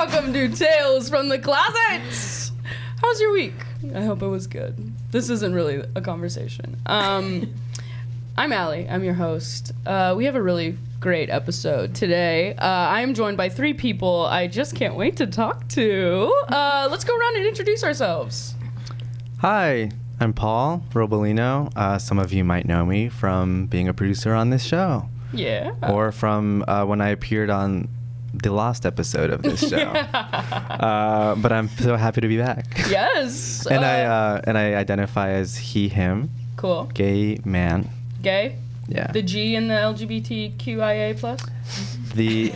welcome to Tales from the Closet. How was your week? I hope it was good. This isn't really a conversation. I'm Allie. I'm your host. We have a really great episode today. I am joined by three people I just can't wait to talk to. Let's go around and introduce ourselves. Hi, I'm Paul Robalino. Some of you might know me from being a producer on this show. Yeah. Or from when I appeared on the last episode of this show. But I'm so happy to be back. Yes. And I identify as he, him. Cool. Gay man. Gay? Yeah. The G in the LGBTQIA plus? The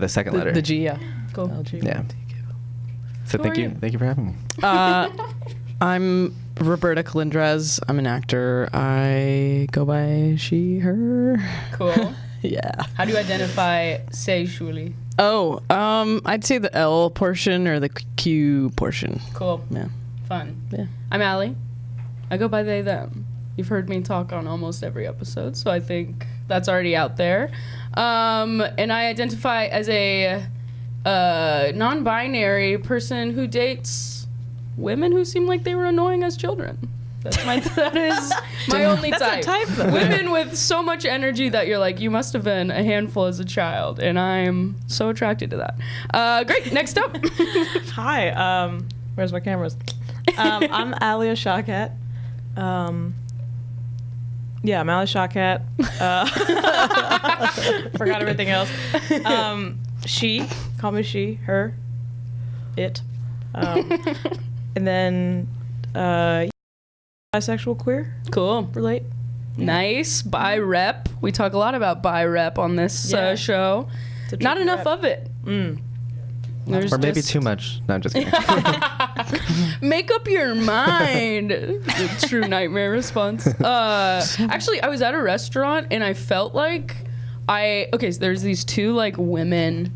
second letter. The G, yeah. Cool. Yeah. So thank you for having me. I'm Roberta Colindrez. I'm an actor. I go by she, her. Cool. Yeah. How do you identify sexually? Oh, I'd say the L portion or the Q portion. Cool. Yeah. Fun. Yeah. I'm Allie. I go by they, them. You've heard me talk on almost every episode, so I think that's already out there. And I identify as a non-binary person who dates women who seem like they were annoying as children. That is my only type. That's a type, though. Women with so much energy that you're like, you must have been a handful as a child, and I am so attracted to that. Great. Next up. Hi. Where's my cameras? I'm Alia Shawkat. Yeah, I'm Alia Shawkat. Forgot everything else. She. Call me she, her, it. And then bisexual, queer, Cool. relate. Nice. Bi rep. We talk a lot about bi rep on this Yeah. show. It's a Not tricky enough rep. of it. There's Or maybe just- too much. No, I'm just kidding. Make up your mind. The true nightmare response. Actually, I was at a restaurant and I felt like so there's these two like women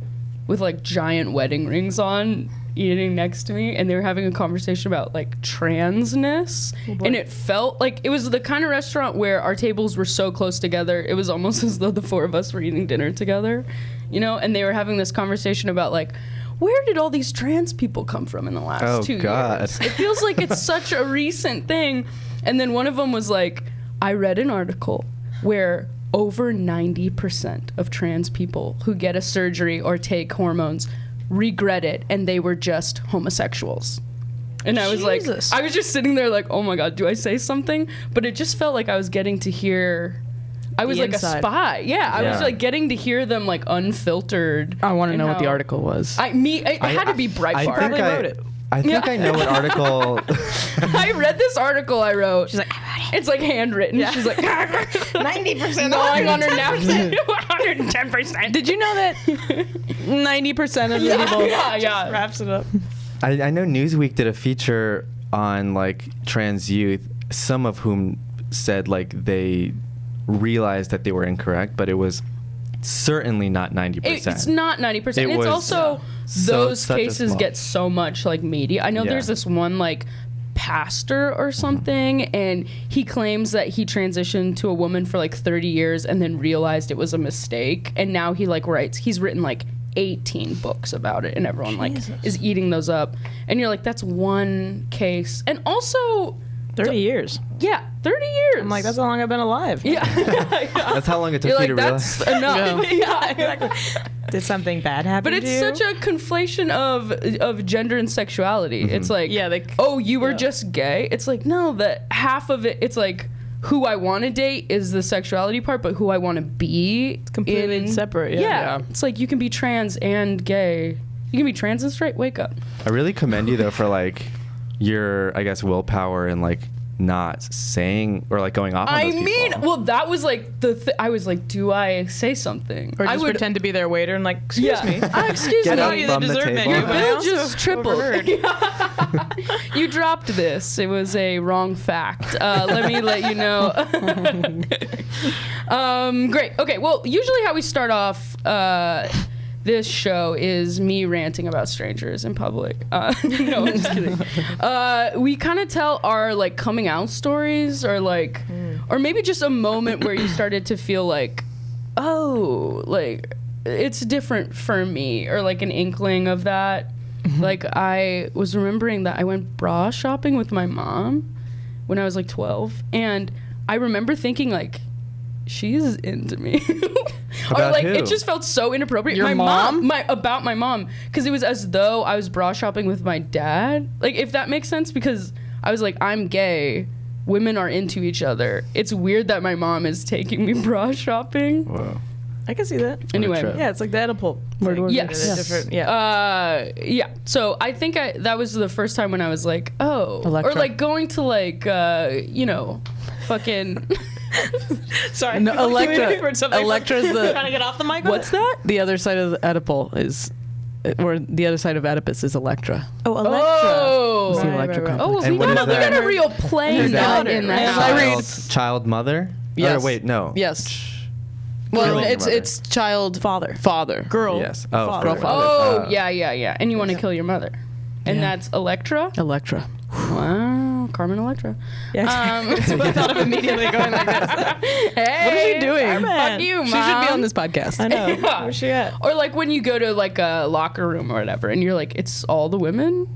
with like giant wedding rings on eating next to me, and they were having a conversation about like transness, and it felt like it was the kind of restaurant where our tables were so close together, it was almost as though the four of us were eating dinner together, you know. And they were having this conversation about like, where did all these trans people come from in the last 2 God. years? It feels like it's such a recent thing. And then one of them was like, I read an article where over 90% of trans people who get a surgery or take hormones regret it, and they were just homosexuals. And I was Jesus. like, I was just sitting there like, oh my God, do I say something? But it just felt like I was getting to hear, I was The like inside. a spy. Yeah, I was Yeah. like getting to hear them like unfiltered. I want to and know what the how- article was. It had to be Breitbart. Probably wrote it. I think I know what article. I read this article I wrote. She's like, I wrote it. It's like handwritten. Yeah. She's like 90%. gnawing on her napkin. 110%. Did you know that 90% of the people... Yeah. Wraps it up. I know Newsweek did a feature on like trans youth, some of whom said like they realized that they were incorrect, but it was certainly not 90%. It's not 90%. It It's was also those such a cases small- get so much like media. I know Yeah. there's this one like pastor or something, and he claims that he transitioned to a woman for like 30 years and then realized it was a mistake, and now he like he's written like 18 books about it, and everyone like is eating those up, and you're like, that's one case. And also 30 years. yeah, 30 years. I'm like, that's how long I've been alive. yeah. That's how long it took You're me like, to that's realize. enough. Yeah, exactly. Did something bad happen But it's to you? such a conflation of gender and sexuality. It's like, Yeah, oh, you were yeah. just gay. It's like, no, that half of it, it's like who I want to date is the sexuality part, but who I want to be completely separate. Yeah. Yeah. It's like you can be trans and gay. You can be trans and straight. Wake up. I really commend you though for like your, I guess, willpower and like not saying or like going off on I those mean, people. well, that was like I was like, do I say something? Or I just would pretend to be their waiter and like, excuse yeah. me. Excuse Get me. up You from the dessert table. menu, Your but I bill also just tripled. overheard. You dropped this. It was a wrong fact. Let me let you know. Great. Okay. Well, usually how we start off this show is me ranting about strangers in public. No, I'm just kidding. We kind of tell our like coming out stories, or like, or maybe just a moment where you started to feel like, oh, like it's different for me, or like an inkling of that. Like I was remembering that I went bra shopping with my mom when I was like 12, and I remember thinking like, she's into me. Or About like who? it just felt so inappropriate. Your my mom? About my mom, because it was as though I was bra shopping with my dad. Like, if that makes sense, because I was like, I'm gay. Women are into each other. It's weird that my mom is taking me bra shopping. Whoa. I can see that. Anyway, trip. Yeah, it's like the Oedipal. Word, word, Yes. word. Different, yeah. Yeah. So I think that was the first time when I was like, oh, Electra. or like going to like, fucking. Sorry. No, Electra. Electra's Electra's the trying to get off the mic. What's that? the other side of the Oedipal is, or the other side of Oedipus is Electra. Oh, Electra. Oh. It's the Electra complex. Oh, And we what is got that? a real plane Is that in that. Yeah. house. I read- Child mother? Yes. Or wait, no. Yes. Well, Girl. it's child father. Girl. Yes. Oh, Father. Girl father. Oh, yeah. And you want to kill your mother. And Yeah. that's Electra? Electra. Wow. Carmen Electra. Yeah. That's what I thought of immediately going like this. Hey, What is she doing? Carmen. Fuck you, Mom. She should be on this podcast. I know. Yeah. Where's she at? Or like when you go to like a locker room or whatever, and you're like, it's all the women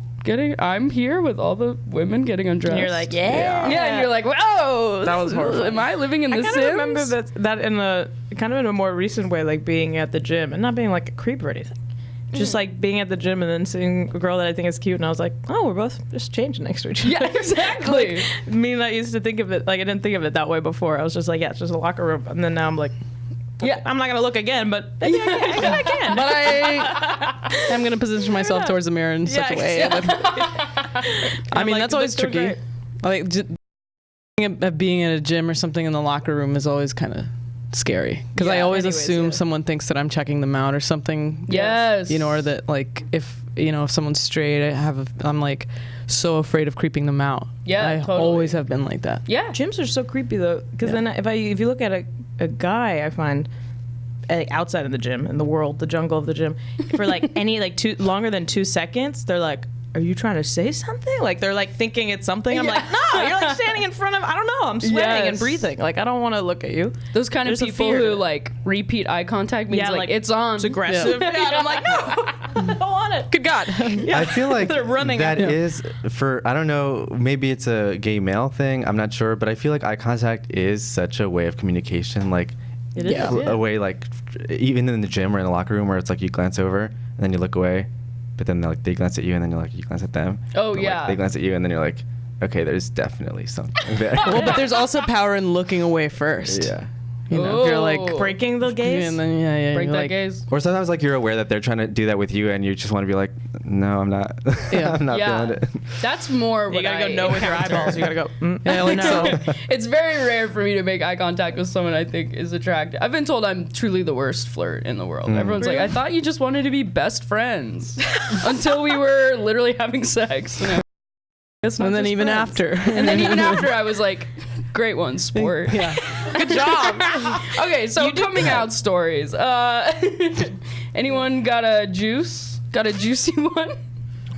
I'm here with all the women getting undressed. And you're like, yeah. Yeah, and you're like, whoa. That was horrifying. Am I living in I the kind Sims? of remember that in a kind of in a more recent way, like being at the gym and not being like a creep or anything. Just like being at the gym and then seeing a girl that I think is cute, and I was like, oh, we're both just changing next to each other. Yeah, exactly. Me and I used to think of it like I didn't think of it that way before. I was just like, yeah, it's just a locker room, and then now I'm like, Yeah. I'm not gonna look again, but maybe I can. But I'm going to position myself towards the mirror in such a way. Yeah. I mean, like, that's always this girl's tricky. Like, being in a gym or something in the locker room is always kind of scary because I Yeah, always anyways, assume yeah. someone thinks that I'm checking them out or something. Yes. You know, or that like if someone's straight, I'm like so afraid of creeping them out. Yeah, I totally. always have been like that. Yeah. Gyms are so creepy though, because Yeah. then if you look at a guy, I find outside of the gym, in the world, the jungle of the gym, for like any like longer than 2 seconds, they're like, "Are you trying to say something?" Like they're like thinking it's something. I'm like, "No, you're like standing in front of. I don't know. I'm sweating and Yes. breathing. Like I don't want to look at you." Those kind There's of a people fear to who it. like repeat eye contact means Yeah, like, like, it's on. It's aggressive. Yeah. And I'm like, "No, I don't want it." Good God. I feel like They're running that at you. is for, I don't know, maybe it's a gay male thing. I'm not sure, but I feel like eye contact is such a way of communication. Like It is. Yeah. a way, like even in the gym or in the locker room where it's like you glance over and then you look away, but then they glance at you and then you're like, you glance at them. Oh, But, yeah. Like, they glance at you and then you're like, okay, there's definitely something there. Well, but there's also power in looking away first. Yeah. You know, if you're like Oh. Breaking the gaze. and then yeah, Break you're that like, gaze. Or sometimes like you're aware that they're trying to do that with you and you just want to be like, no, I'm not. Yeah. I'm not Yeah. feeling it. That's more You what gotta I go no with your encounter. eyeballs. You gotta go. Yeah, like no. so. It's very rare for me to make eye contact with someone I think is attractive. I've been told I'm truly the worst flirt in the world. Everyone's like, I thought you just wanted to be best friends until we were literally having sex. And then even after. And then even after, I was like, great one, sport. Yeah. Good job. Okay, so coming out stories. Anyone got a juicy one?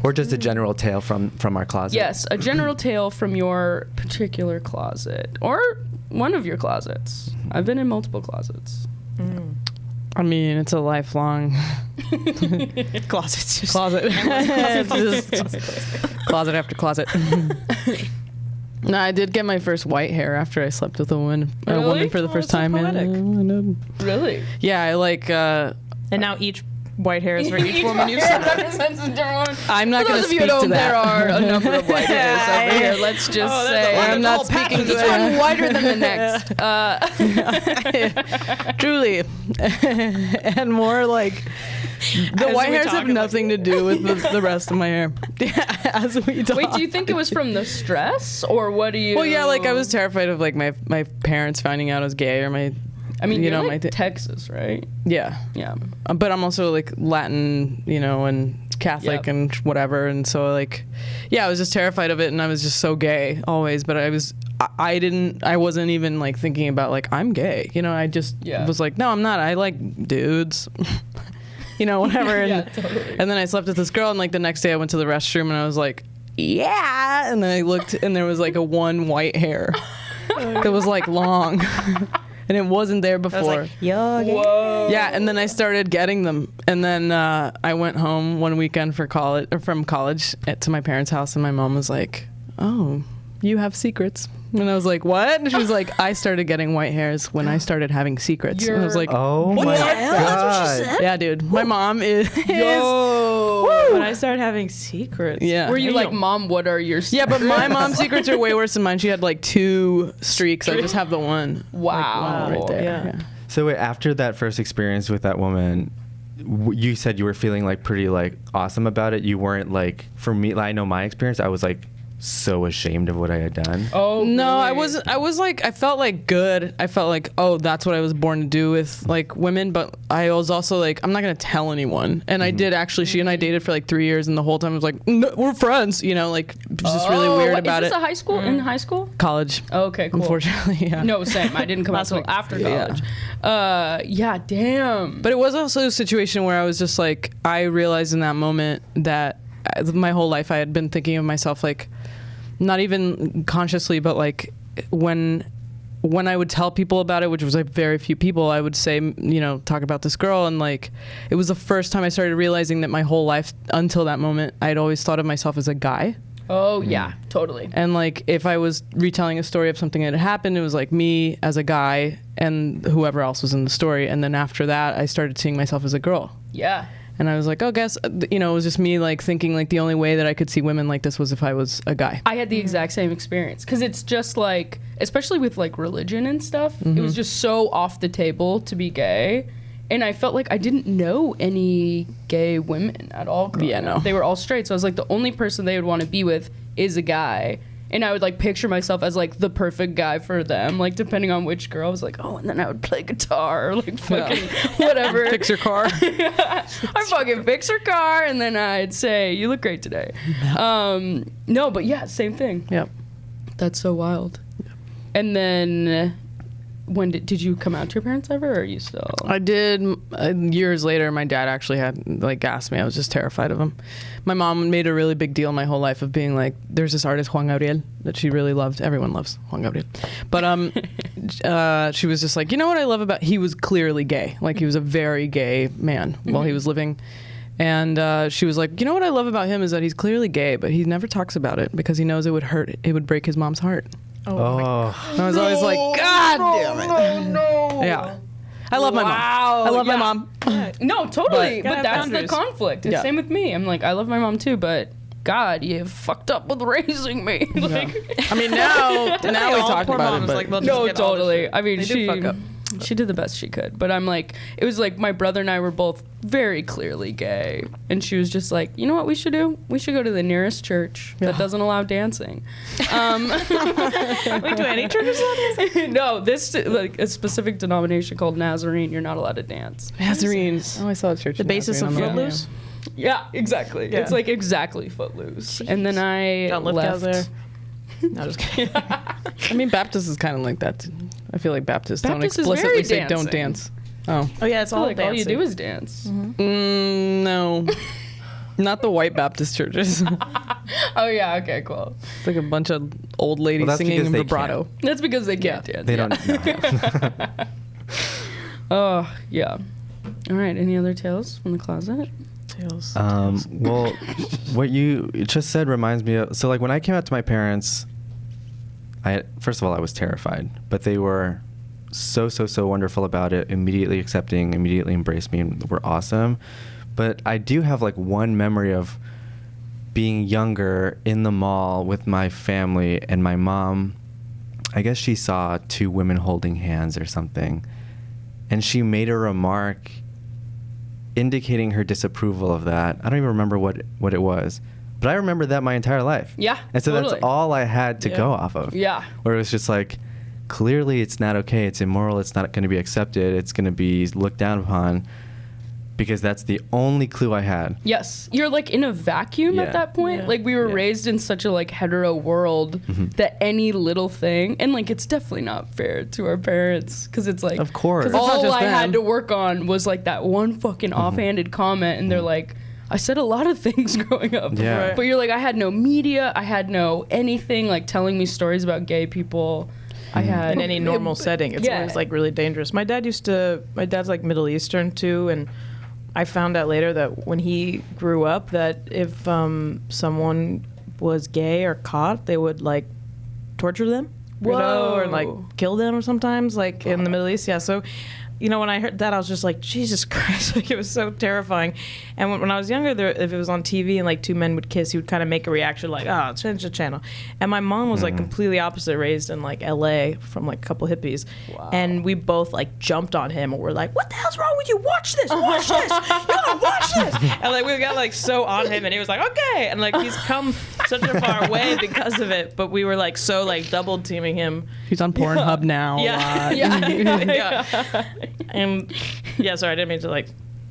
Or just a general tale from our closet. Yes, a general tale from your particular closet or one of your closets. I've been in multiple closets. I mean, it's a lifelong Closets. Just closet. It's just closet after closet. No, I did get my first white hair after I slept with a woman Really? for the Oh, first that's so time. poetic. Really? Yeah, I like. And now each white hair is for each woman you've hair slept with. represents a different one. I'm not For going those to of you speak at to home, there that. are a number of white hairs over here. Let's just Oh, say. there's a I'm whole not patch speaking of to Each that. one wider than the next. Truly. And more like the As white we hairs talk have about- nothing to do with the rest of my hair. As we talk. Wait, do you think it was from the stress, or what do you? Well, yeah, like I was terrified of like my parents finding out I was gay or my. I mean, you you're know, like my Texas, right? Yeah. Yeah. But I'm also like Latin, and Catholic Yep. and whatever, and so like, yeah, I was just terrified of it, and I was just so gay always. But I wasn't even like thinking about like I'm gay, I just Yeah. was like, no, I'm not. I like dudes, whatever. And, Yeah, totally. and then I slept with this girl, and like the next day I went to the restroom, and I was like, yeah, and then I looked, and there was like a one white hair that was like long. and it wasn't there I was before. like, yo, Whoa. Yeah, and then I started getting them, and then I went home one weekend from college to my parents' house, and my mom was like, "Oh, you have secrets." And I was like, "What?" And she was like, "I started getting white hairs when I started having secrets." And I was like, Oh What my the hell? That's what she god. said? "Yeah, dude, my mom is." Yo. When I started having secrets. Yeah. Were you Damn. like, Mom, what are your Yeah, but my secrets?" mom's secrets are way worse than mine. She had like 2 streaks. I just have the one. Wow. Like, one right there. Yeah. So wait, after that first experience with that woman, you said you were feeling like pretty like awesome about it. You weren't like, for me, I know my experience, I was like so ashamed of what I had done. Oh No, really? I wasn't. I was like, I felt like good. I felt like, oh, that's what I was born to do with like women. But I was also like, I'm not gonna tell anyone. And I did actually. She and I dated for like 3 years, and the whole time I was like, no, we're friends. You know, like just really weird about Is it. this a high school? In high school? College, Okay, cool. unfortunately, yeah. No, same. I didn't come out Last until week. after Yeah. college. Yeah, damn. But it was also a situation where I was just like, I realized in that moment that my whole life I had been thinking of myself like, not even consciously, but like when I would tell people about it, which was like very few people, I would say, you know, talk about this girl. And like, it was the first time I started realizing that my whole life until that moment, I'd always thought of myself as a guy. Oh, yeah, totally. And like, if I was retelling a story of something that had happened, it was like me as a guy and whoever else was in the story. And then after that, I started seeing myself as a girl. Yeah. And I was like, oh, guess, you know, it was just me like thinking like the only way that I could see women like this was if I was a guy. I had the exact same experience because it's just like, especially with like religion and stuff, it was just so off the table to be gay. And I felt like I didn't know any gay women at all. growing Yeah, up. no. They were all straight. So I was like, the only person they would want to be with is a guy. And I would like picture myself as like the perfect guy for them, like depending on which girl. I was like, oh, and then I would play guitar or like fucking whatever. Fix your car. I fucking fix her car, and then I'd say, you look great today. No, but yeah, same thing. Yep. That's so wild. And then when did you come out to your parents ever, or are you still? I did. Years later, my dad actually had like asked me. I was just terrified of him. My mom made a really big deal my whole life of being like, there's this artist Juan Gabriel that she really loved. Everyone loves Juan Gabriel, but she was just like, you know what I love about? He was clearly gay. Like he was a very gay man while he was living. And she was like, you know what I love about him is that he's clearly gay, but he never talks about it because he knows it would hurt. It would break his mom's heart. Oh, And I was always like, God damn it. No. Yeah. I love my mom. Wow, I love my yeah. mom. No, totally. But- But Gotta have that's the boundaries. conflict. It's Yeah. same with me. I'm like, I love my mom too, but God, you fucked up with raising me. like, I mean, now we all talk poor about moms, it, but like, they'll just no, get all the totally. shit. I mean, They do she fuck up. she did the best she could, but I'm like, it was like my brother and I were both very clearly gay, and she was just like, you know what we should do? We should go to the nearest church that doesn't allow dancing. Wait, do any churches allow this? No, this like a specific denomination called Nazarene. You're not allowed to dance. Nazarenes. Oh, I saw a church. The in basis of Nazarene on the- Footloose? Yeah, exactly. Yeah. It's like exactly Footloose. And then I Don't lift left. cows there. No, just kidding. I mean, Baptist is kind of like that. Too. I feel like Baptists don't Baptist is explicitly very say don't dancing. dance. Oh. Oh yeah, it's I feel all like all you dancing. do is dance. No. Not the white Baptist churches. It's Oh yeah, okay, cool. like a bunch of old ladies that's singing because in they vibrato. That's because they can't dance. they yeah. don't know. Oh yeah. All right. Any other tales from the closet? Tails. Well, what you just said reminds me of, so like when I came out to my parents, first of all, I was terrified, but they were so wonderful about it, immediately accepting, immediately embraced me, and were awesome. But I do have like one memory of being younger in the mall with my family, and my mom, I guess she saw two women holding hands or something, and she made a remark indicating her disapproval of that. I don't even remember what it was, but I remember that my entire life. Yeah. And so totally. that's all I had to go off of. Yeah. Where it was just like, clearly it's not okay, it's immoral, it's not going to be accepted, it's going to be looked down upon, because that's the only clue I had. Yes, you're like in a vacuum Yeah. at that point. Yeah. Like we were Yeah. raised in such a like hetero world that any little thing, and like it's definitely not fair to our parents because it's like, Of course. 'Cause it's not all just I had them. to work on was like that one fucking offhanded comment, and they're like, I said a lot of things growing up. Yeah. Right. But you're like, I had no media, I had no anything like telling me stories about gay people. I had in any normal setting. It's always like really dangerous. My dad's like Middle Eastern too, and I found out later that when he grew up that if someone was gay or caught, they would like torture them, or like kill them sometimes, like in the Middle East. Yeah, so when I heard that, I was just like, Jesus Christ, like it was so terrifying. And when I was younger, if it was on TV and like two men would kiss, he would kind of make a reaction like, oh, change the channel. And my mom was like completely opposite, raised in like LA from like a couple hippies. Wow. And we both like jumped on him and we're like, what the hell's wrong with you? Watch this, watch this, you gotta watch this. And like we got like so on him, and he was like, okay. And like he's come such a far way because of it, but we were like so like double teaming him. He's on Pornhub now. Yeah. Yeah. And sorry, I didn't mean to like.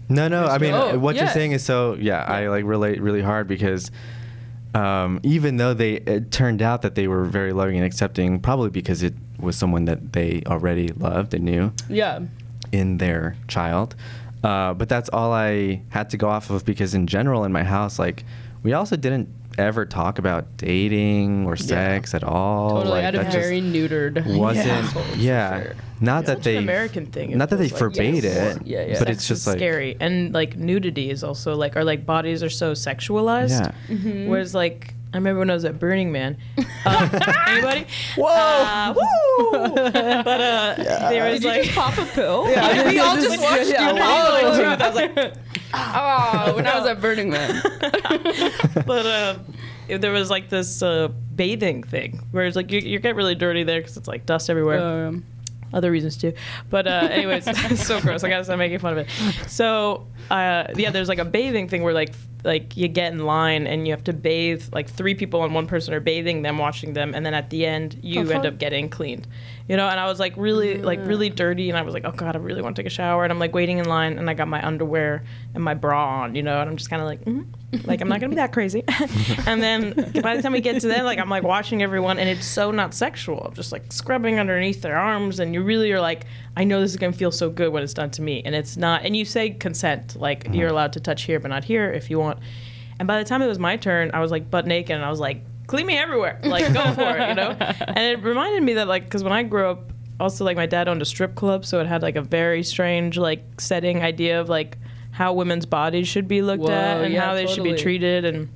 No. I mean, what you're saying is I like relate really hard because even though it turned out that they were very loving and accepting, probably because it was someone that they already loved and knew. Yeah. In their child, but that's all I had to go off of, because in general in my house, like we also didn't ever talk about dating or sex at all. Totally, like, I had a very neutered. Not that they an American thing. Not that they forbade it. Yeah. But it's just like scary, and like nudity is also like, or like bodies are so sexualized. Yeah. Mm-hmm. Whereas like I remember when I was at Burning Man. Anybody? Whoa! Woo! But there was Did you just pop a pill? Yeah, we all just watched you. I was like, when I was at Burning Man. But there was like this bathing thing where it's like you get really dirty there because it's like dust everywhere. Other reasons too, but anyways, it's so gross. I gotta stop making fun of it. So there's like a bathing thing where like you get in line and you have to bathe, like 3 people and 1 person are bathing them, watching them, and then at the end you end up getting cleaned, and I was like really dirty, and I was like, oh god, I really want to take a shower, and I'm like waiting in line, and I got my underwear and my bra on, and I'm just kind of like like I'm not gonna be that crazy. And then by the time we get to that, like I'm like watching everyone, and it's so not sexual. I'm just like scrubbing underneath their arms, and you really are like, I know this is gonna feel so good when it's done to me, and it's not. And you say consent, like you're allowed to touch here but not here if you want. And by the time it was my turn, I was like butt naked, and I was like, clean me everywhere, like go for it, And it reminded me that like, because when I grew up, also like my dad owned a strip club, so it had like a very strange like setting idea of like how women's bodies should be looked at and how they should be treated, and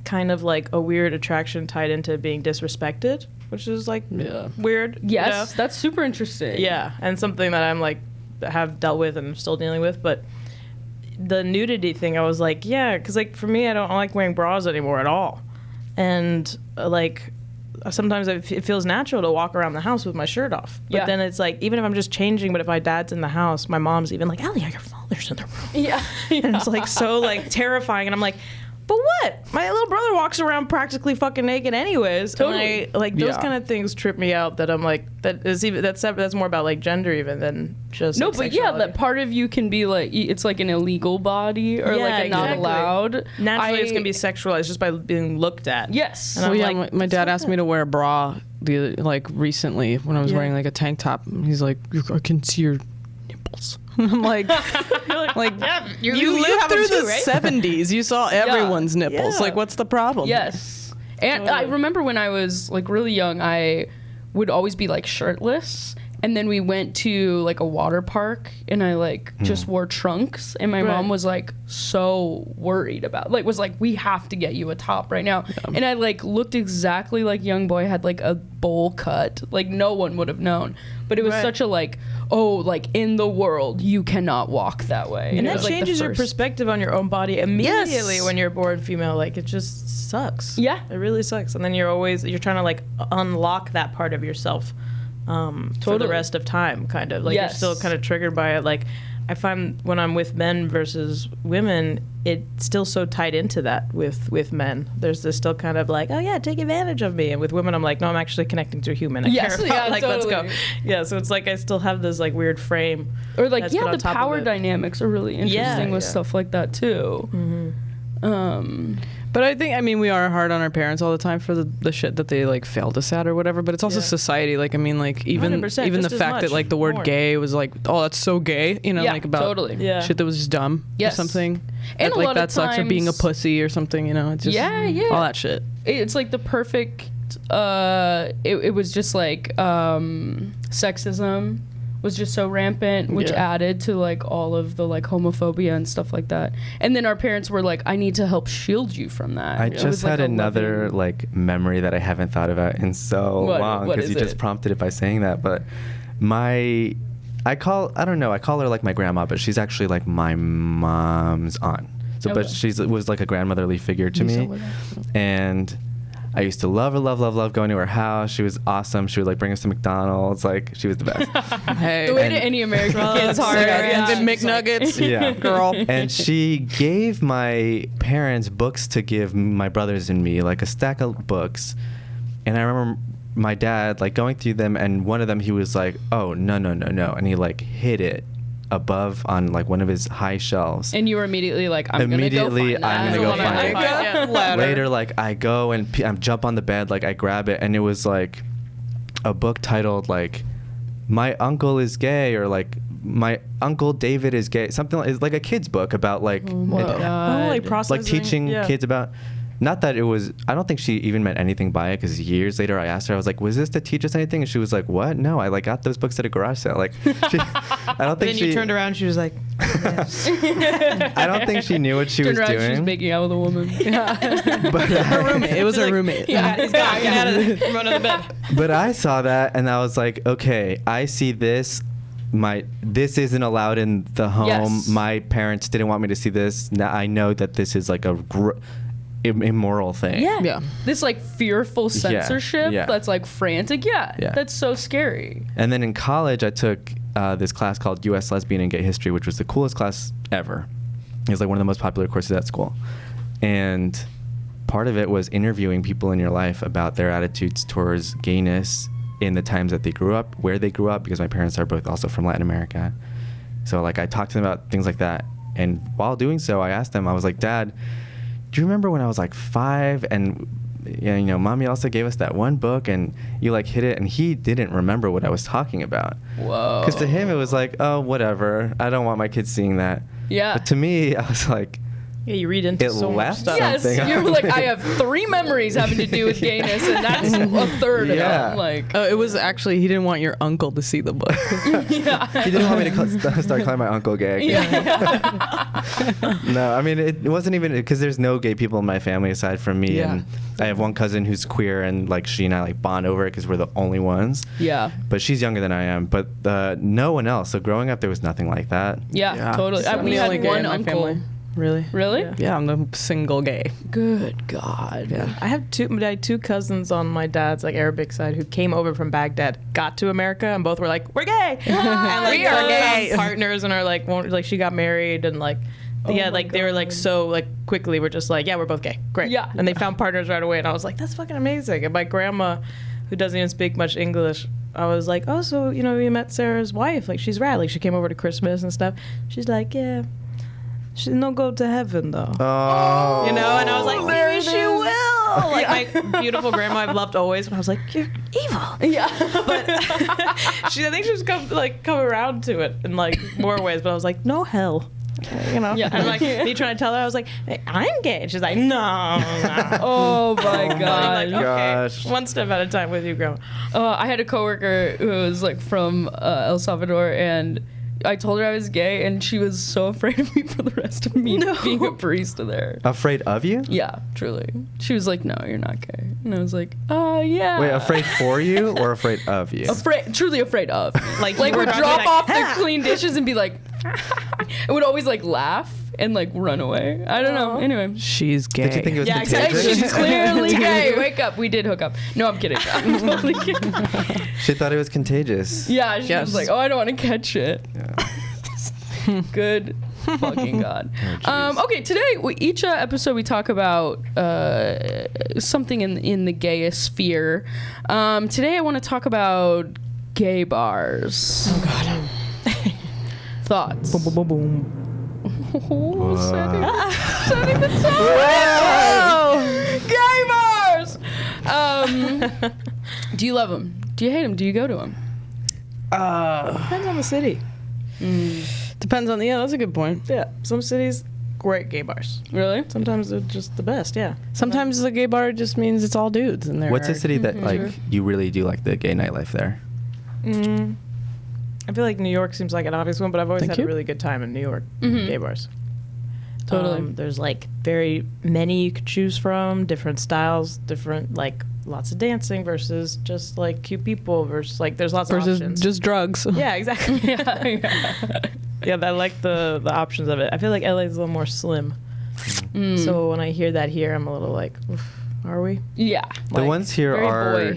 kind of like a weird attraction tied into being disrespected, which is like weird. Yes, that's super interesting. Yeah, and something that I'm like have dealt with and I'm still dealing with. But the nudity thing, I was like, because like for me, I don't like wearing bras anymore at all, and like sometimes it feels natural to walk around the house with my shirt off. But then it's like, even if I'm just changing, but if my dad's in the house, my mom's even like, Alia, your father's in the room. Yeah. And it's like so like terrifying. And I'm like, but what? My little brother walks around practically fucking naked anyways. Totally. And like those kind of things trip me out, that I'm like, that's more about like gender even than just no, like, but sexuality. that part of you can be like, it's like an illegal body or like a not allowed. Naturally, it's gonna be sexualized just by being looked at. Yes. And like, my dad asked me to wear a bra recently when I was wearing like a tank top. He's like, I can see your nipples. I'm like, you lived through the 70s. You saw everyone's nipples. Yeah. Like, what's the problem? Yes. And I remember when I was like really young, I would always be like shirtless. And then we went to like a water park, and I like just wore trunks, and my mom was like so worried about, like, was like, we have to get you a top right now. And I like looked exactly like young boy, had like a bowl cut, like no one would have known, but it was such a like, oh, like in the world you cannot walk that way. And that changes your perspective on your own body immediately when you're born female. Like it just sucks. Yeah, it really sucks. And then you're trying to like unlock that part of yourself for the rest of time, kind of like you're still kind of triggered by it. Like I find when I'm with men versus women, it's still so tied into that with men. There's this still kind of like, oh yeah, take advantage of me. And with women, I'm like, no, I'm actually connecting to a human. I care about, like, let's go. Yeah, so it's like I still have this like weird frame. Or like, the power dynamics are really interesting with stuff like that too. Mm-hmm. But I think, we are hard on our parents all the time for the shit that they like failed us at or whatever. But it's also society. Like, like even the fact that like the word gay was like, oh, that's so gay. Like about shit that was just dumb or something. And like that sucks, or being a pussy or something. It's just all that shit. It's like the perfect it was just like sexism was just so rampant, which added to like all of the like homophobia and stuff like that. And then our parents were like, I need to help shield you from that. I It just was, like, had a another loving- like memory that I haven't thought about in so long, what because is you just it? prompted it by saying that. But I call her like my grandma, but she's actually like my mom's aunt. So, but Okay. was like a grandmotherly figure to me, and I used to love going to her house. She was awesome. She would like bring us to McDonald's. Like, she was the best. Hey, The way And- to any American kid's heart. and the She's like- McNuggets, Yeah. girl. And she gave my parents books to give my brothers and me, like a stack of books. And I remember my dad like going through them, and one of them he was like, "Oh, no," and he like hid it above on like one of his high shelves. And you were immediately like, I'm Immediately, gonna go find that. I'm gonna go That's the one find I it. find. Later, like I go and I jump on the bed, like I grab it, and it was like a book titled like "My Uncle is Gay" or like "My Uncle David is Gay," something like, it's like a kid's book about like Oh my it- God. like processing. like teaching kids about. Not that it was. I don't think she even meant anything by it, because years later I asked her. I was like, "Was this to teach us anything?" And she was like, "What? No, I like got those books at a garage sale." Like, I don't think Then she. you turned around, she was like, I don't think she knew what she was Turned around, doing. she was making out with a woman. but, Her roommate. It was her roommate. yeah, he's gone, get out of there, run to the bed. but I saw that and I was like, okay, I see this. This isn't allowed in the home. Yes. My parents didn't want me to see this. Now I know that this is like a immoral thing. Yeah. This like fearful censorship yeah. that's like frantic. Yeah, Yeah. that's so scary. And then in college, I took this class called U.S. Lesbian and Gay History, which was the coolest class ever. It was like one of the most popular courses at school. And part of it was interviewing people in your life about their attitudes towards gayness in the times that they grew up, where they grew up, because my parents are both also from Latin America. So like I talked to them about things like that. And while doing so, I asked them, I was like, Dad, do you remember when I was like 5 and you know, Mommy also gave us that one book and you like hit it, and he didn't remember what I was talking about. Whoa. Because to him it was like, oh, whatever. I don't want my kids seeing that. Yeah. But to me, I was like, Yeah, you read into It so much left stuff. Yes, something. you're like, I have 3 memories having to do with gayness, and that's a third of Yeah. them. Like, Oh, it was actually, he didn't want your uncle to see the book. yeah. he didn't want me to start calling my uncle gay. No, I mean, it wasn't even, because there's no gay people in my family aside from me. Yeah. And I have one cousin who's queer, and like she and I like bond over it because we're the only ones. Yeah. But she's younger than I am. But no one else. So growing up, there was nothing like that. Yeah, Yeah. totally. So We the only had gay one in my uncle. family. Really? Really? Yeah. Yeah, I'm the single gay. Good God. Yeah. I have two cousins on my dad's like Arabic side who came over from Baghdad, got to America, and both were like, "We're gay," and like We are both gay. found partners, and are like, like she got married, and like, yeah, my like they were like God. so like quickly, we're just like, yeah, we're both gay, great, Yeah. and they found partners right away, and I was like, that's fucking amazing. And my grandma, who doesn't even speak much English, I was like, oh, so you know, you met Sarah's wife, like she's rad, like she came over to Christmas and stuff. She's like, yeah. She's no go to heaven though. Oh. You know, and I was like, there maybe it she is. will. Like my beautiful grandma I've loved always. And I was like, you're evil. Yeah. But I think she's come around to it in like more ways. But I was like, no hell. You know? Yeah. And like me trying to tell her, I was like, hey, I'm gay. And she's like, no. Oh my I'm God. like, okay, Gosh. one step at a time with you, grandma. I had a coworker who was like from El Salvador, and I told her I was gay, and she was so afraid of me for the rest of me being a barista there. Afraid of you? Yeah, truly. She was like, "No, you're not gay," and I was like, "Oh yeah." Wait, afraid for you or afraid of you? Truly afraid of. Like, Like you were would about to drop be like, off the "Ah." clean dishes and be like, and would always like laugh and like run away. I don't know. Anyway. She's gay. Did you think it was Yeah, contagious? exactly. She's clearly gay. Wake up. We did hook up. No, I'm kidding. I'm totally kidding. She thought it was contagious. Yeah, she Yes. was like, "Oh, I don't want to catch it." Yeah. Good fucking God. Oh, jeez. Okay, today, each episode we talk about something in the gay sphere. Today I want to talk about gay bars. Oh, God. Thoughts? Boom, boom, boom, boom. Oh, setting the tone. Gay bars! Do you love them? Do you hate them? Do you go to them? Depends on the city. Depends on, yeah, that's a good point. Yeah, some cities great gay bars. Really? Sometimes they're just the best. Yeah. Sometimes the gay bar just means it's all dudes in there. What's a city that like you really do like the gay nightlife there? I feel like New York seems like an obvious one, but I've always Thank had you. a really good time in New York gay bars. Totally. There's like very many you could choose from, different styles, different like lots of dancing versus just like cute people versus like there's lots of versus options. just drugs. Yeah, exactly. Yeah. Yeah, I like the options of it. I feel like LA is a little more slim. So when I hear that here, I'm a little like, oof, are we? Yeah. The ones here very are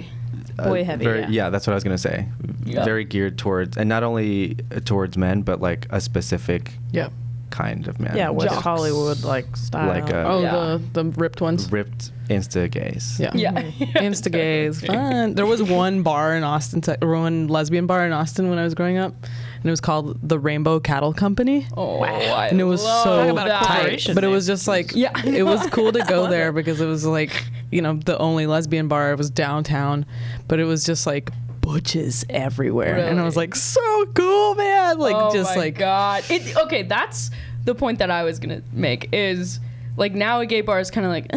boy heavy, yeah. That's what I was gonna say. Yeah. Very geared towards, and not only towards men, but like a specific Yeah. kind of man. Yeah, West Jocks. Hollywood like style. Like a- Oh, Yeah. the ripped ones. ripped insta gays. Yeah. Yeah. Insta gays. Fun. There was one bar in Austin, or one lesbian bar in Austin when I was growing up, and it was called the Rainbow Cattle Company. Oh, wow. And it was love so Talk about a that. corporation. But it was just like, Yeah. it was cool to go love there it. because it was like, you know, the only lesbian bar was downtown, but it was just like butches everywhere. And I was Really? like, so cool, man. Like, Oh just my like, God. Okay, that's the point that I was gonna make is like now a gay bar is kind of like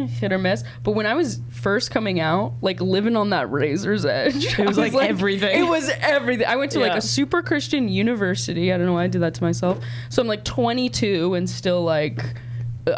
hit or miss. But when I was first coming out, like living on that razor's edge, It was, like, everything. It was everything. I went to like Yeah. a super Christian university. I don't know why I did that to myself. So I'm like 22 and still like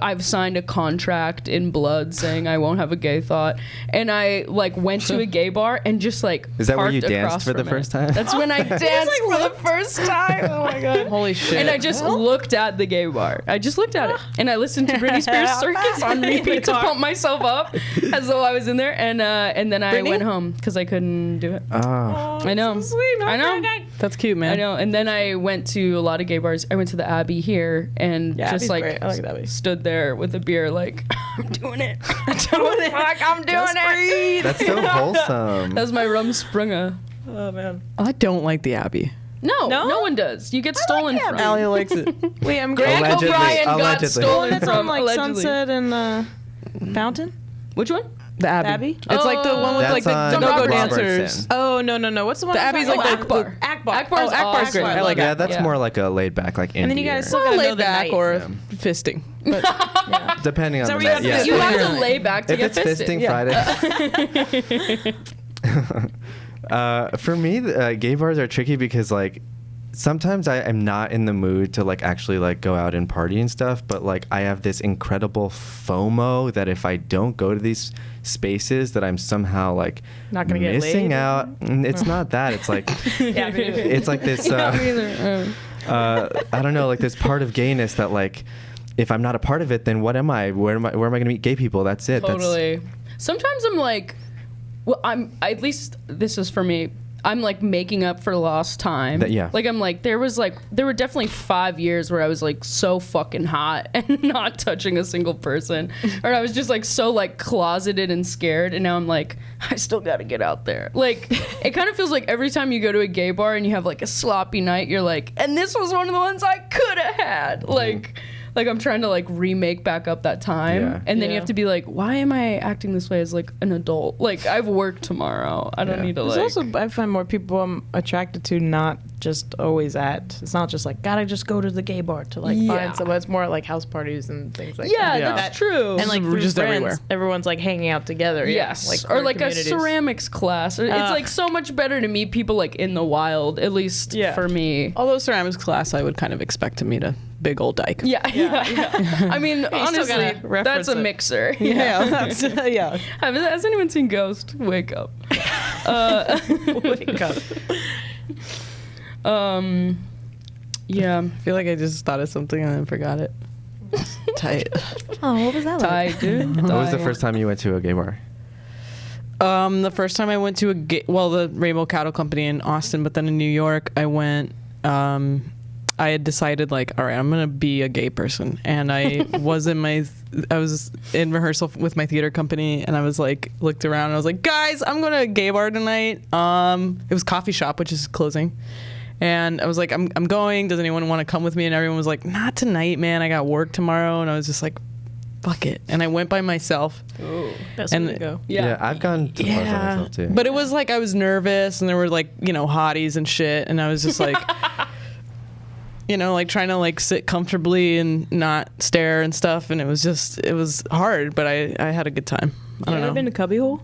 I've signed a contract in blood saying I won't have a gay thought. And I like went to a gay bar and just like Is that where you parked across danced for the from it. first time? That's when I danced for the first time. Oh my God. holy shit. And I just looked at the gay bar. I just looked at it. And I listened to Britney Spears Circus on repeat to pump myself up as though I was in there. And then I Britney? went home because I couldn't do it. Ah. I know. So sweet. I know. That's cute, man. I know. And then I went to a lot of gay bars. I went to the Abbey here and Yeah, just Abbey's like, great. I like the Abbey. stood there with a beer like, I'm doing it. I'm doing it. I'm doing Just it. That's so wholesome. That was my rumspringa. Oh man. I don't like the Abbey. No, No? no one does. You get stolen from. Alia likes it. Wait, I'm Greg Allegedly. O'Brien got Allegedly. stolen That's from. on like allegedly. Sunset and Fountain. Which one? The Abbey. Abbey? It's like the one with That's like the on go-go Robertson. dancers. Oh no! What's the one? The I'm Abbey's talking like about? the- Akbar. Akbar's Akbar's great. awesome. I like Yeah, it. that's Yeah. more like a laid back, like indie. And then you guys still Or gotta know laid the back night. or Yeah. fisting. depending on So the we night. have Yeah. to- You have Yeah. to lay back to If get it's fisted. fisting Friday. For me, gay bars are tricky because like sometimes I am not in the mood to like actually like go out and party and stuff, but like I have this incredible FOMO that if I don't go to these spaces that I'm somehow like Not gonna get missing laid? out. It's not that. It's like Yeah, me neither. it's like this I don't know, like this part of gayness that like if I'm not a part of it, then what am I? Where am I going to meet gay people? That's it. Totally. Sometimes I'm like, well, I'm at least this is for me. I'm like making up for lost time. Yeah. Like I'm like there were definitely 5 years where I was like so fucking hot and not touching a single person, or I was just like so like closeted and scared, and now I'm like I still got to get out there. Like it kind of feels like every time you go to a gay bar and you have like a sloppy night, you're like, and this was one of the ones I could have had. Like I'm trying to like remake back up that time, Yeah. and then you Yeah. have to be like, why am I acting this way as like an adult? Like I've work tomorrow. I don't Yeah. need to There's like. also I find more people I'm attracted to not just always at. It's not just like gotta just go to the gay bar to like Yeah. find someone. It's more like house parties and things like Yeah, that. Yeah. that's true. And like We're through just friends, everywhere. everyone's like hanging out together. yes, Yeah, or queer like a communities. ceramics class. It's like so much better to meet people like in the wild, at least Yeah. for me. Although ceramics class, I would kind of expect to meet a big old dyke. Yeah. I mean, still honestly, gotta reference that's a it. mixer. Yeah, that's, yeah. Has anyone seen Ghost? Wake up. Wake up. Yeah. I feel like I just thought of something and then forgot it. Tight. Oh, what was that Tight, dude. What was the Tight. first time you went to a gay bar? The first time I went to the Rainbow Cattle Company in Austin, but then in New York, I went. I had decided like, all right, I'm gonna be a gay person, and I was in rehearsal with my theater company, and I was like, looked around, and I was like, guys, I'm going to a gay bar tonight. It was Coffee Shop, which is closing, and I was like, I'm going. Does anyone want to come with me? And everyone was like, not tonight, man. I got work tomorrow, and I was just like, fuck it, and I went by myself. Ooh. Best And- way to go. Yeah. I've gone to bars by myself too. But it was like I was nervous, and there were like hotties and shit, and I was just like, like trying to like sit comfortably and not stare and stuff. And it was hard, but I had a good time. I don't know. Ever been to Cubbyhole?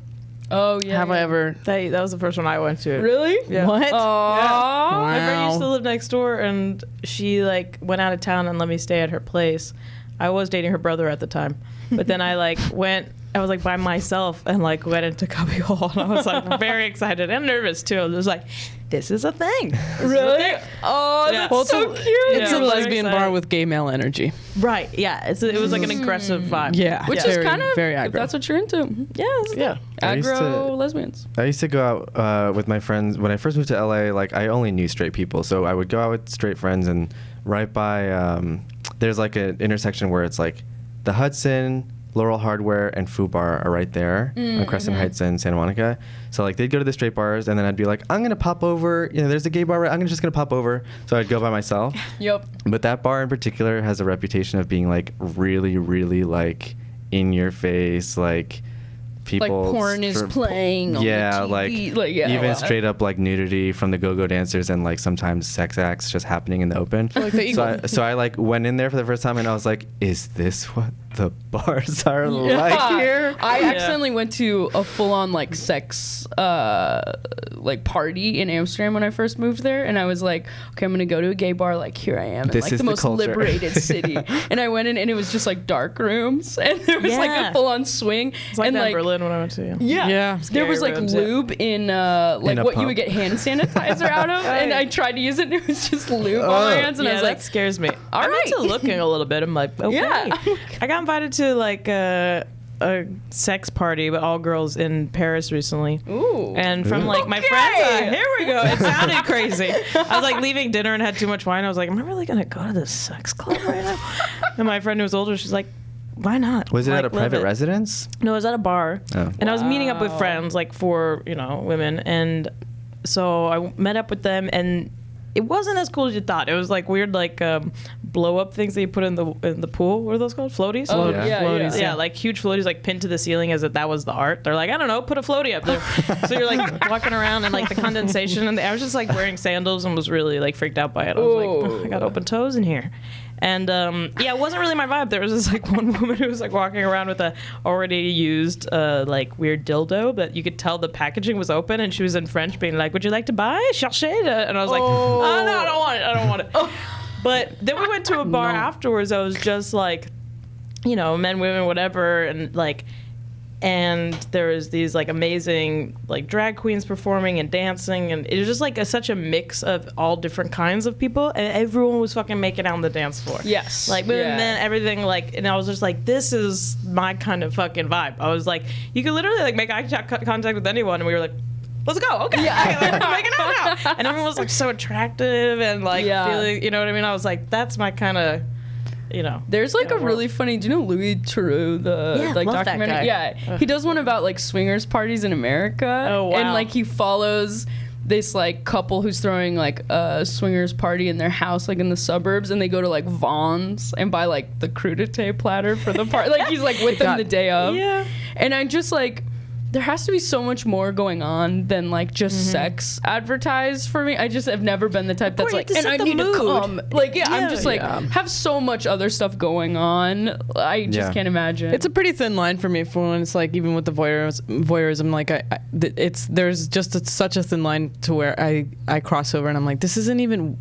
Oh yeah. Have I ever? That was the first one I went to. Really? Yeah. What? Aww. My friend Wow. used to live next door, and she like went out of town and let me stay at her place. I was dating her brother at the time, but then I like went. I was like by myself and like went into Cubbyhole, and I was like very excited and nervous too. I was like, "This is a thing." This is a Really? thing. Oh, Yeah. that's Well, so cute. It's Yeah, a I'm very lesbian excited. bar with gay male energy. Right? Yeah. It was like an aggressive vibe. Yeah, Which very, is kind of very if aggro. that's what you're into. Yeah. Yeah. I used to- Aggro lesbians. I used to go out with my friends when I first moved to LA. Like I only knew straight people, so I would go out with straight friends, and right by there's like an intersection where it's like the Hudson, Laurel Hardware, and Foo Bar are right there on Crescent Heights and Santa Monica. So like they'd go to the straight bars, and then I'd be like, I'm gonna pop over. There's a gay bar. I'm just gonna pop over. So I'd go by myself. Yep. But that bar in particular has a reputation of being like really, really like in your face, like people. Like porn is playing. Yeah, on the TV. like yeah, even wow. straight up like nudity from the go-go dancers, and like sometimes sex acts just happening in the open. Like the so Eagle. I like went in there for the first time, and I was like, is this what the bars are Yeah. like here? I accidentally went to a full-on like sex like party in Amsterdam when I first moved there, and I was like, okay, I'm gonna go to a gay bar. Like here I am in This like is the the most culture. liberated city, and I went in and it was just like dark rooms, and there was like Yeah. a full-on swing, It's like and that in Berlin when I went to. Yeah. Yeah. There was like rooms, yeah. lube in like In a what you pump? would get hand sanitizer out of, and I tried to use it, and it was just lube on my hands, and I Yeah, was that like, scares me. all I'm right. into looking a little bit. I'm like, okay. Yeah. I got invited to like a sex party, but all girls in Paris recently. ooh. And from like my Okay. friends, here we go. It sounded crazy. I was like leaving dinner and had too much wine. I was like, am I really gonna go to this sex club right now? And my friend who was older, she's like, why not? Was it Like, at a live private it. residence? No, it was at a bar. Oh. And I was meeting up with Wow. friends, like 4, women. And so I met up with them, and it wasn't as cool as you thought. It was like weird, like blow up things that you put in the pool. What are those called? Floaties? Oh, Yeah. yeah, Floaties, yeah. Yeah, like huge floaties, like pinned to the ceiling as if that was the art. They're like, I don't know, put a floaty up there. So you're like walking around and like the condensation, and I was just like wearing sandals and was really like freaked out by it. I was like, Ooh. I got open toes in here. And yeah, it wasn't really my vibe. There was this like one woman who was like walking around with a already used like weird dildo, but you could tell the packaging was open, and she was in French, being like, "Would you like to buy? Cherchez?" And I was like, "Oh no, I don't want it. I don't want it." But then we went to a bar afterwards. I was just like, men, women, whatever, and there was these like amazing like drag queens performing and dancing, and it was just like such a mix of all different kinds of people, and everyone was fucking making out on the dance floor. Yes. Like women, Yeah. men, everything, like, and I was just like, this is my kind of fucking vibe. I was like, you could literally like make eye contact with anyone, and we were like, let's go. Okay. Yeah. We're making out now. And everyone was like so attractive and like Yeah. feeling, you know what I mean? I was like, that's my kind of, There's like Yeah, a really funny. Do you know Louis Theroux, the Yeah, like love that documentary? guy. Yeah, he does one about like swingers parties in America. Oh, wow. And like he follows this like couple who's throwing like a swingers party in their house, like in the suburbs, and they go to like Vaughn's and buy like the crudité platter for the party. Like he's like with them the day of. Yeah. And I just like. There has to be so much more going on than like just sex advertised for me. I just have never been the type that's course, you like, have and to I set need the to mood. come. Like, yeah, I'm just like, Yeah. have so much other stuff going on. I just Yeah. can't imagine. It's a pretty thin line for me for when it's like even with the voyeurism, like there's just such a thin line to where I cross over and I'm like, this isn't even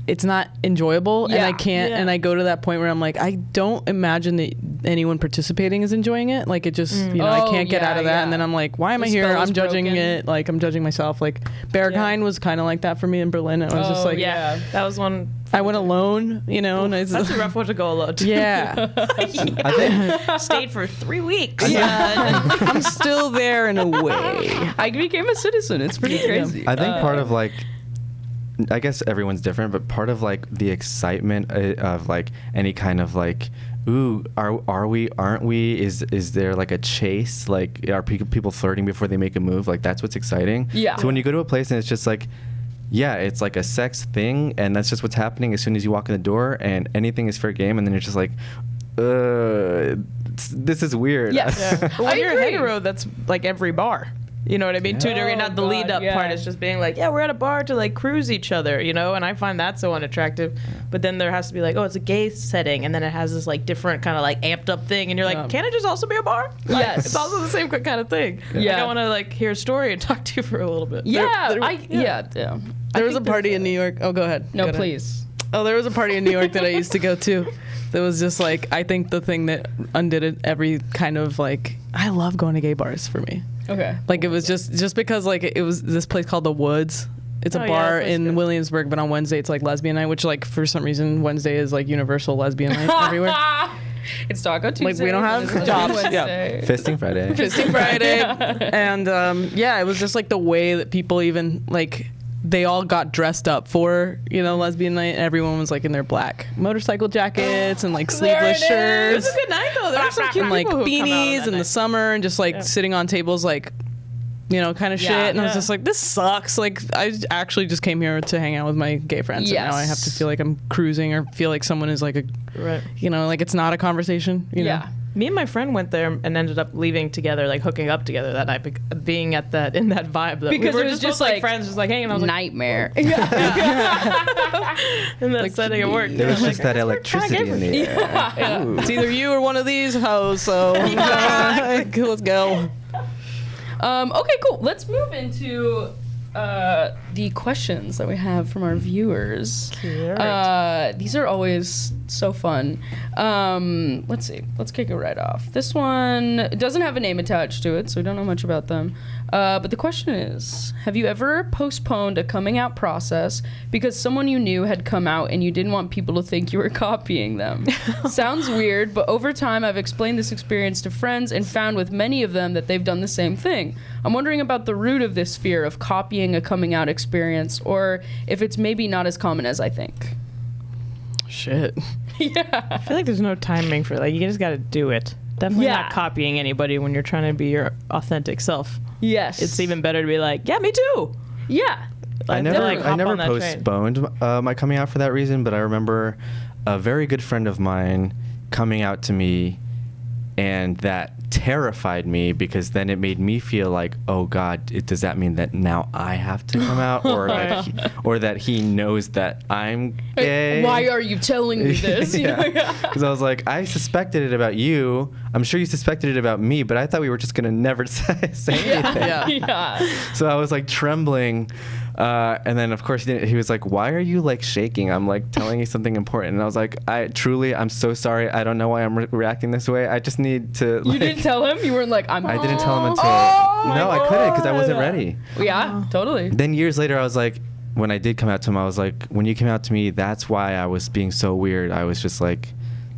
it's not enjoyable, and I Yeah. can't, and I go to that point where I'm like, I don't imagine that anyone participating is enjoying it. Like it just, I Oh, can't get yeah, out of that, yeah. and then I'm like, why am The I here? spell is I'm judging broken. it. Like I'm judging myself. Like Berghain was kind of like that for me in Berlin. I was just like, yeah. That was one. I went alone, and it's, That's a rough one to go alone. yeah, I think Stayed for 3 weeks. Yeah. I'm still there in a way. I became a citizen. It's pretty crazy. I think part of like, I guess everyone's different, but part of like the excitement of like any kind of like, ooh, are we, aren't we? Is there like a chase? Like, are people flirting before they make a move? Like that's what's exciting. Yeah. So when you go to a place and it's just like, yeah, it's like a sex thing, and that's just what's happening as soon as you walk in the door, and anything is fair game, and then you're just like, this is weird. Yes. But when I you're agree. hetero, that's like every bar. You know what I mean? Yeah. Tutoring, not the Oh, lead God, up yeah. part. It's just being like, yeah, we're at a bar to like cruise each other, you know? And I find that so unattractive. But then there has to be like, oh, it's a gay setting. And then it has this like different kind of like amped up thing. And you're like, Yeah. can it just also be a bar? Like, Yes. It's also the same kind of thing. Yeah. Like, I want to like hear a story and talk to you for a little bit. Yeah, There was a party in New York. Oh, go ahead. No, Go ahead. please. Oh, there was a party in New York that I used to go to. That was just like, I think the thing that undid it, every kind of like, I love going to gay bars for me. Okay. Like it was just because like it was this place called The Woods. It's a Oh, yeah, bar that place is in good. Williamsburg, but on Wednesday it's like lesbian night, which like for some reason Wednesday is like universal lesbian night everywhere. It's Taco Tuesday. Like we don't have and it's jobs. Wednesday. Fisting Friday. Fisting Friday. And yeah, it was just like the way that people even like they all got dressed up for, you know, lesbian night. Everyone was like in their black motorcycle jackets and like There it sleeveless is. shirts. It was a good night though. There were some cute And like people who come out on beanies that in the night. summer and just like Yeah. sitting on tables like, you know, kind of shit. Yeah. And I was Yeah. just like, this sucks. Like I actually just came here to hang out with my gay friends. And now I have to Yes. feel like I'm cruising or feel like someone is like a, Right. you know, like it's not a conversation. You know? Yeah. Me and my friend went there and ended up leaving together, like hooking up together that night, being at that in that vibe. That Because we were it was just both, like friends, just like hanging. I was like, Nightmare. in that setting at work. There was Yeah. just that electricity in the air. Ooh. It's either you or one of these hoes. So like, let's go. Okay, cool. Let's move into the questions that we have from our viewers. These are always so fun. Let's see. Let's kick it right off. This one doesn't have a name attached to it, so we don't know much about them. But the question is, have you ever postponed a coming out process because someone you knew had come out and you didn't want people to think you were copying them? Sounds weird, but over time I've explained this experience to friends and found with many of them that they've done the same thing. I'm wondering about the root of this fear of copying a coming out experience, or if it's maybe not as common as I think. Shit. I feel like there's no timing for like you just got to do it. Definitely Yeah. not copying anybody when you're trying to be your authentic self. Yes. It's even better to be like, yeah, me too. Yeah. I Like, never hop on that train. postponed my coming out for that reason, but I remember a very good friend of mine coming out to me, and that terrified me because then it made me feel like, oh God, does that mean that now I have to come out, or that he knows that I'm gay? Why are you telling me this? You know? Yeah, because I was like, I suspected it about you. I'm sure you suspected it about me, but I thought we were just gonna never say anything. Yeah. Yeah. So I was like trembling, and then of course he was like, "Why are you like shaking?" I'm like telling you something important, and I was like, I'm so sorry. I don't know why I'm reacting this way. I just need to." You Like, didn't tell him? You weren't like, I'm. I didn't tell him until Oh no, I couldn't because I wasn't ready. Yeah, totally. Then years later, I was like, when I did come out to him, I was like, when you came out to me, that's why I was being so weird. I was just like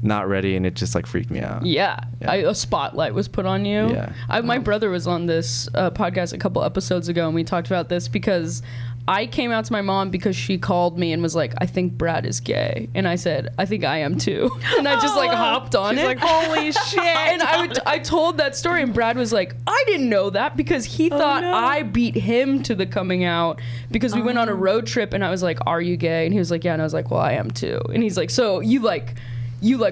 not ready, and it just like freaked me out. Yeah, Yeah. a spotlight was put on you. Yeah. My brother was on this podcast a couple episodes ago, and we talked about this because I came out to my mom because she called me and was like, I think Brad is gay. And I said, I think I am too. And I just like hopped on She's it. like, holy shit. And I told that story, and Brad was like, I didn't know that because he thought no. I beat him to the coming out because we went on a road trip, and I was like, are you gay? And he was like, yeah. And I was like, well, I am too. And he's like, so you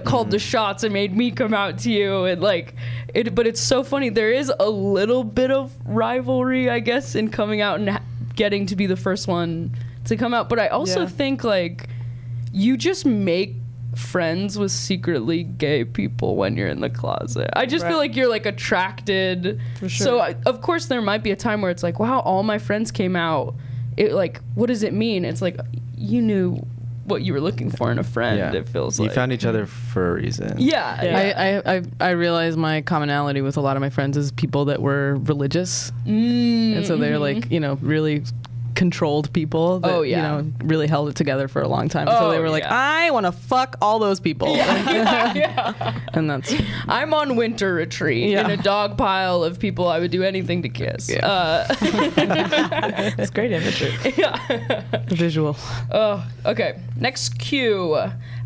called the shots and made me come out to you, and like it. But it's so funny. There is a little bit of rivalry, I guess, in coming out and getting to be the first one to come out. But I also Yeah. think like you just make friends with secretly gay people when you're in the closet. I just feel Right. like you're like attracted. For sure. So of course there might be a time where it's like, wow, all my friends came out. It like, what does it mean? It's like you knew what you were looking for in a friend. Yeah, It feels you like found each other for a reason. Yeah. Yeah. I realize my commonality with a lot of my friends is people that were religious, Mm, and so they're like, you know, really controlled people that, Oh, yeah. you know, really held it together for a long time. So Oh, they were like, yeah. I want to fuck all those people. yeah. And that's I'm on winter retreat Yeah. in a dog pile of people I would do anything to kiss. Yeah. It's great imagery. visual. Oh, okay. Next cue.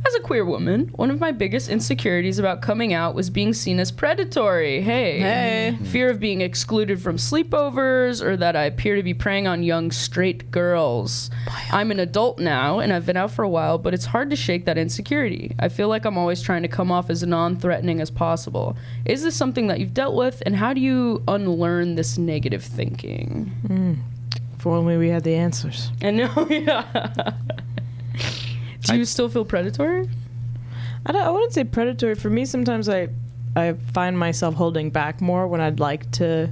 As a queer woman, one of my biggest insecurities about coming out was being seen as predatory. Hey. Hey. Fear of being excluded from sleepovers, or that I appear to be preying on young straight straight girls. I'm an adult now, and I've been out for a while, but it's hard to shake that insecurity. I feel like I'm always trying to come off as non-threatening as possible. Is this something that you've dealt with, and how do you unlearn this negative thinking? If only we had the answers. I know, yeah. Do you still feel predatory? I wouldn't say predatory. For me, sometimes I find myself holding back more when I'd like to,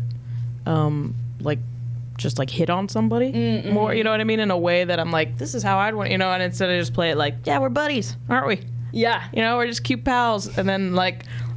just hit on somebody more. You know what I mean? In a way that I'm like, this is how I'd want, and instead of just play it like, yeah, we're buddies, aren't we? Yeah. We're just cute pals. And then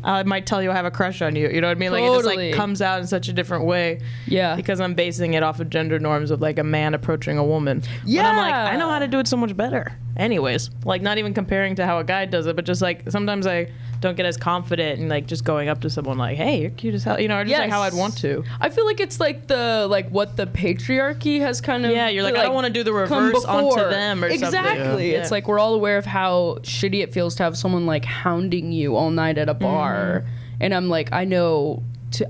I might tell you I have a crush on you. You know what I mean? Like, Totally. it just comes out in such a different way. Yeah. Because I'm basing it off of gender norms of a man approaching a woman. Yeah. But I'm like, I know how to do it so much better. Anyways, not even comparing to how a guy does it, but just sometimes I don't get as confident in just going up to someone like, hey, you're cute as hell, or just how I'd want to. I feel like it's what the patriarchy has kind of. Yeah, you're like, I don't want to do the reverse onto them or something. Exactly. Yeah. It's like we're all aware of how shitty it feels to have someone hounding you all night at a bar. And I'm like, I know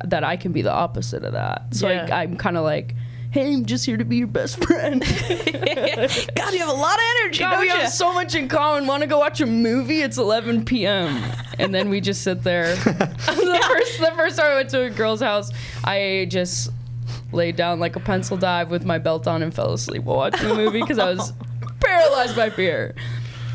that I can be the opposite of that. So I'm kind of like, hey, I'm just here to be your best friend. God, you have a lot of energy, God, don't we you? have so much in common. Want to go watch a movie? It's 11 p.m. And then we just sit there. The first time I went to a girl's house, I just laid down like a pencil dive with my belt on and fell asleep while watching the movie because I was paralyzed by fear.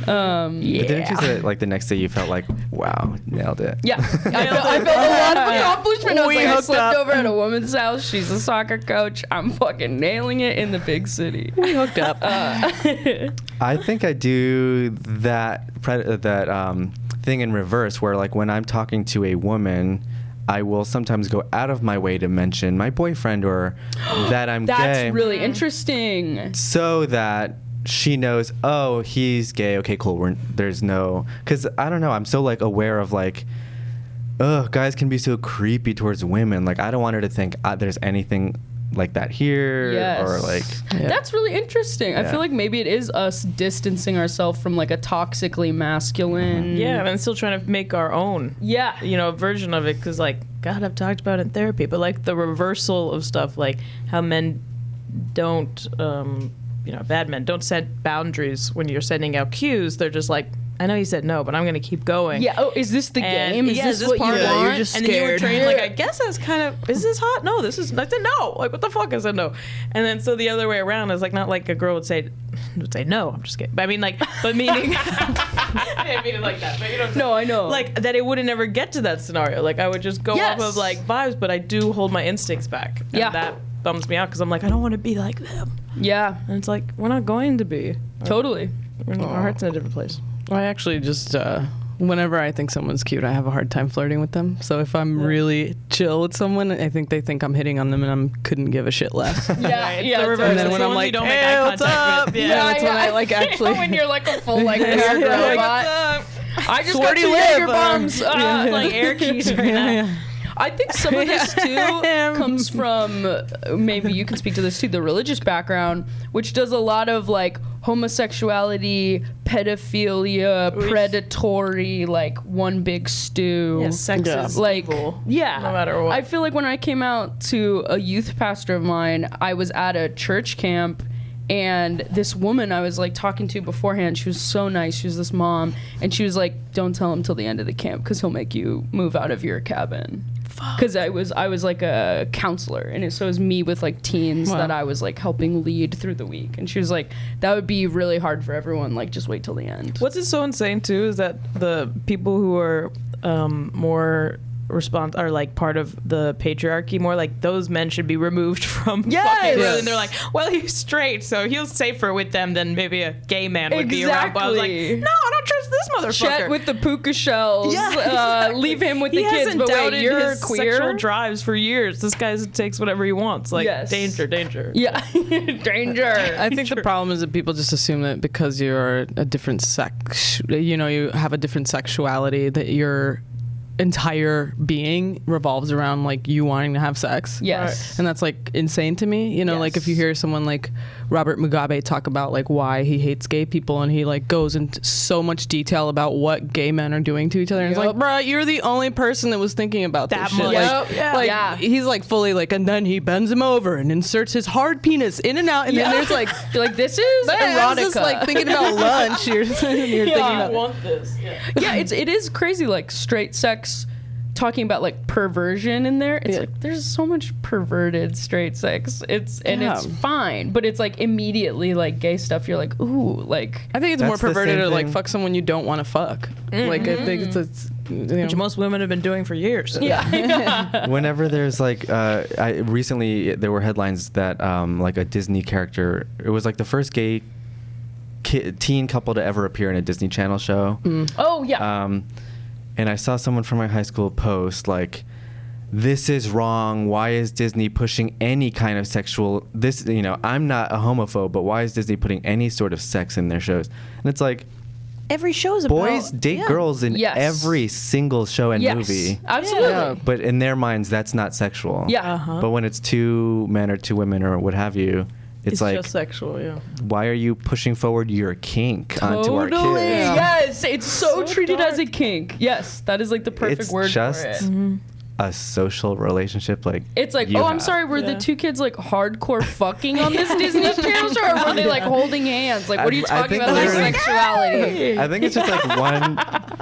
But didn't you say the next day you felt like, wow, nailed it? Yeah, I felt a lot of accomplishment. I was I hooked slept up. over at a woman's house. She's a soccer coach. I'm fucking nailing it in the big city. We hooked up. I think I do that thing in reverse, where when I'm talking to a woman, I will sometimes go out of my way to mention my boyfriend or that I'm gay. That's really interesting. So that she knows, oh, he's gay. Okay, cool. There's no, because I don't know. I'm so aware of guys can be so creepy towards women. I don't want her to think there's anything like that here. Yes. Or That's really interesting. I feel like maybe it is us distancing ourselves from a toxically masculine. Yeah, and still trying to make our own. Yeah. Version of it, because God, I've talked about it in therapy, but the reversal of stuff, how men don't. Bad men don't set boundaries when you're sending out cues. They're just I know you said no, but I'm going to keep going. Yeah. Oh, is this the game? Is this what you part of it? want? You're just scared. And then you were trained, I guess that's kind of, is this hot? No, this is, I said no. What the fuck? I said no. And then so the other way around is not a girl would say no, I'm just kidding. But I mean, but meaning, I didn't mean it like that. But you know what I'm saying? No, I know. That it wouldn't ever get to that scenario. I would just go off of vibes, but I do hold my instincts back. And that bums me out because I'm I don't want to be like them. Yeah. And it's we're not going to be. Totally. Our heart's in a different place. I actually just, whenever I think someone's cute, I have a hard time flirting with them. So if I'm really chill with someone, I think they think I'm hitting on them and I couldn't give a shit less. Yeah. Yeah. The And then when I'm you don't make hey, eye what's contact up? with. That's when I actually. when you're a full weird robot. I just got Where do two you live? Jaeger bombs. Playing air keys right now. I think some of this too comes from, maybe you can speak to this too, the religious background, which does a lot of homosexuality, pedophilia, predatory, one big stew. Yeah, sex is evil. Yeah. No matter what. I feel when I came out to a youth pastor of mine, I was at a church camp. And this woman I was talking to beforehand, she was so nice. She was this mom, and she was like, "Don't tell him till the end of the camp, because he'll make you move out of your cabin." Because I was a counselor, and so it was me with teens that I was helping lead through the week. And she was like, "That would be really hard for everyone. Just wait till the end." What's so insane too is that the people who are more are part of the patriarchy more, those men should be removed from fucking really. And they're well, he's straight, so he's safer with them than maybe a gay man would be around. But I was no, I don't trust this motherfucker. Chet with the puka shells. Leave him with the kids. But wait, you're his queer? Sexual drives for years. This guy takes whatever he wants. Danger. Yeah, danger. I think the problem is that people just assume that because you're a different sex, you have a different sexuality, that your entire being revolves around you wanting to have sex. Yes. And that's insane to me. If you hear someone Robert Mugabe talk about like why he hates gay people, and he like goes into so much detail about what gay men are doing to each other. And it's like, bruh, you're the only person that was thinking about That this shit. much. Like, he's like fully like, and then he bends him over and inserts his hard penis in and out, and then there's like, you're like, this is I was erotica. just like thinking about lunch. You're thinking about want this. Yeah, it is crazy, like straight sex talking about like perversion in there. It's like there's so much perverted straight sex. It's fine, but it's like immediately like gay stuff. You're like, ooh, like I think it's more That's the perverted same to like thing. fuck someone you don't want to fuck. Like I think it's you know. Which most women have been doing for years. Whenever there's like recently there were headlines that like a Disney character, it was like the first gay teen couple to ever appear in a Disney Channel show. oh yeah. And I saw someone from my high school post like, this is wrong. Why is Disney pushing any kind of sexual, this, you know, I'm not a homophobe, but why is Disney putting any sort of sex in their shows? And it's like, Every show's about boys date girls in Yes. every single show and movie. Absolutely. Yeah. But in their minds, that's not sexual. Yeah. But when it's two men or two women or what have you, it's like, just sexual, yeah. why are you pushing forward your kink onto our Totally. kids? Yes, it's so, So treated as a dark. kink. Yes, that is like the perfect It's word just for it. a social relationship like It's like, you oh, I'm have. sorry, were the two kids like hardcore fucking on this Disney Channel show, or were they like holding hands? Like, what are you I talking think about? Like literally- sexuality? I think it's just like one.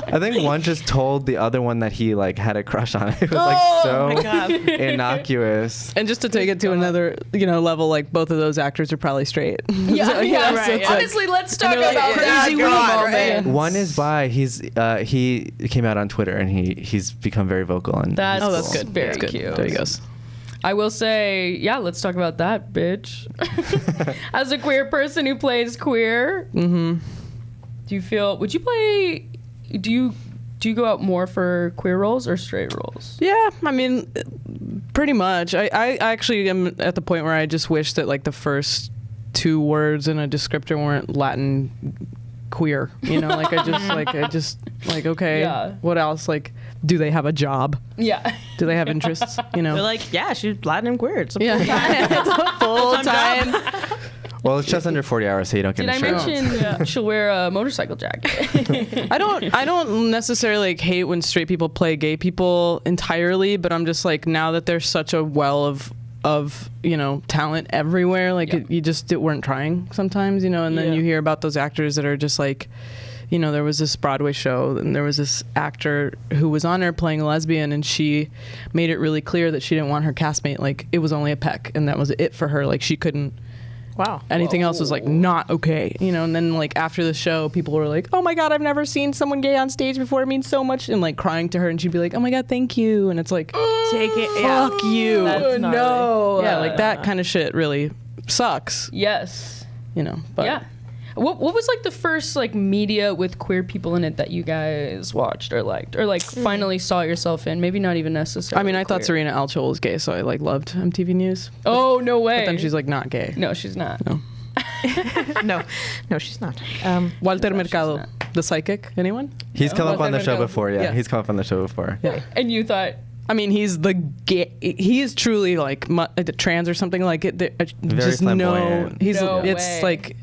I think one just told the other one that he like had a crush on it. It was like Oh, my so God. innocuous. And just to take it to another, level, like both of those actors are probably straight. Yeah, So, yeah. so right, it's yeah. like- Honestly, let's talk And they're about like, that crazy girl woman, moment. right? One is bi. He came out on Twitter and he's become very vocal and That's Oh, that's good. Very That's good. cute. There he goes. I will say, yeah, let's talk about that, bitch. As a queer person who plays queer, do you feel? Would you play? Do you go out more for queer roles or straight roles? Yeah, I mean, pretty much. I actually am at the point where I just wish that like the first two words in a descriptor weren't Latin queer. Like I just okay. Yeah. What else? Like, do they have a job? Yeah. Do they have interests? They're like, yeah, she's Latin and queer. It's a Yeah, it's a full time. well, it's just under 40 hours, so you don't get Did I insurance. mention she'll wear a motorcycle jacket? I don't necessarily like hate when straight people play gay people entirely, but I'm just like, now that there's such a well of talent everywhere, like you just weren't trying sometimes, and then you hear about those actors that are just like, there was this Broadway show and there was this actor who was on there playing a lesbian, and she made it really clear that she didn't want her castmate, like it was only a peck and that was it for her, like she couldn't. Wow. Anything else was like not okay, and then like after the show, people were like, "Oh my God, I've never seen someone gay on stage before. It means so much," and like crying to her, and she'd be like, "Oh my God, thank you," and it's like, Take it. "Fuck you." That's gnarly. No. Yeah, like that kind of shit really sucks, Yes. But Yeah. What was like the first like media with queer people in it that you guys watched or liked or like finally saw yourself in? Maybe not even necessarily. I mean, I thought queer. Serena Alchol was gay, so I like loved MTV News. Oh no way! But then she's like not gay. no, she's not. No. No, she's not. Walter Mercado, the psychic. Anyone? He's come up on the show Mercado. before. Yeah, Yeah. he's come up on the show before. Yeah. And you thought, I mean, he's the gay. He is truly like trans or something like it. Very Just flamboyant. He's No it's way. like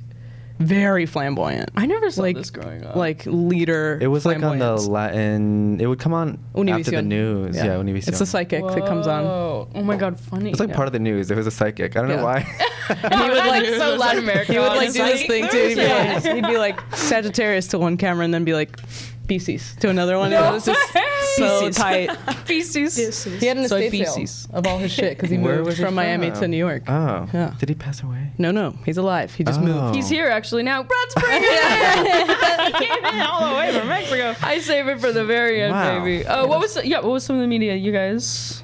very flamboyant. I never saw like this growing up. like leader. It was like on the flamboyance. Latin. It would come on after the Univision. news. Yeah, Univision. It's the psychic that comes on. Whoa. Oh my God, funny. It's like part of the news. It was a psychic. I don't Yeah. know why. And he would like so Latin America. He would like do this honestly. thing too. He'd be like Sagittarius to one camera and then be like Pisces to another one. No It was just so way. tight. Feces. He had an Soy estate Pisces. sale of all his shit because he Where moved was he from Miami from? to New York. Oh. Yeah. Did he pass away? No, he's alive. He just moved. He's here actually now. Let's bring it in. Came in all the way from Mexico. I save it for the very end, Wow. baby. What was some of the media you guys?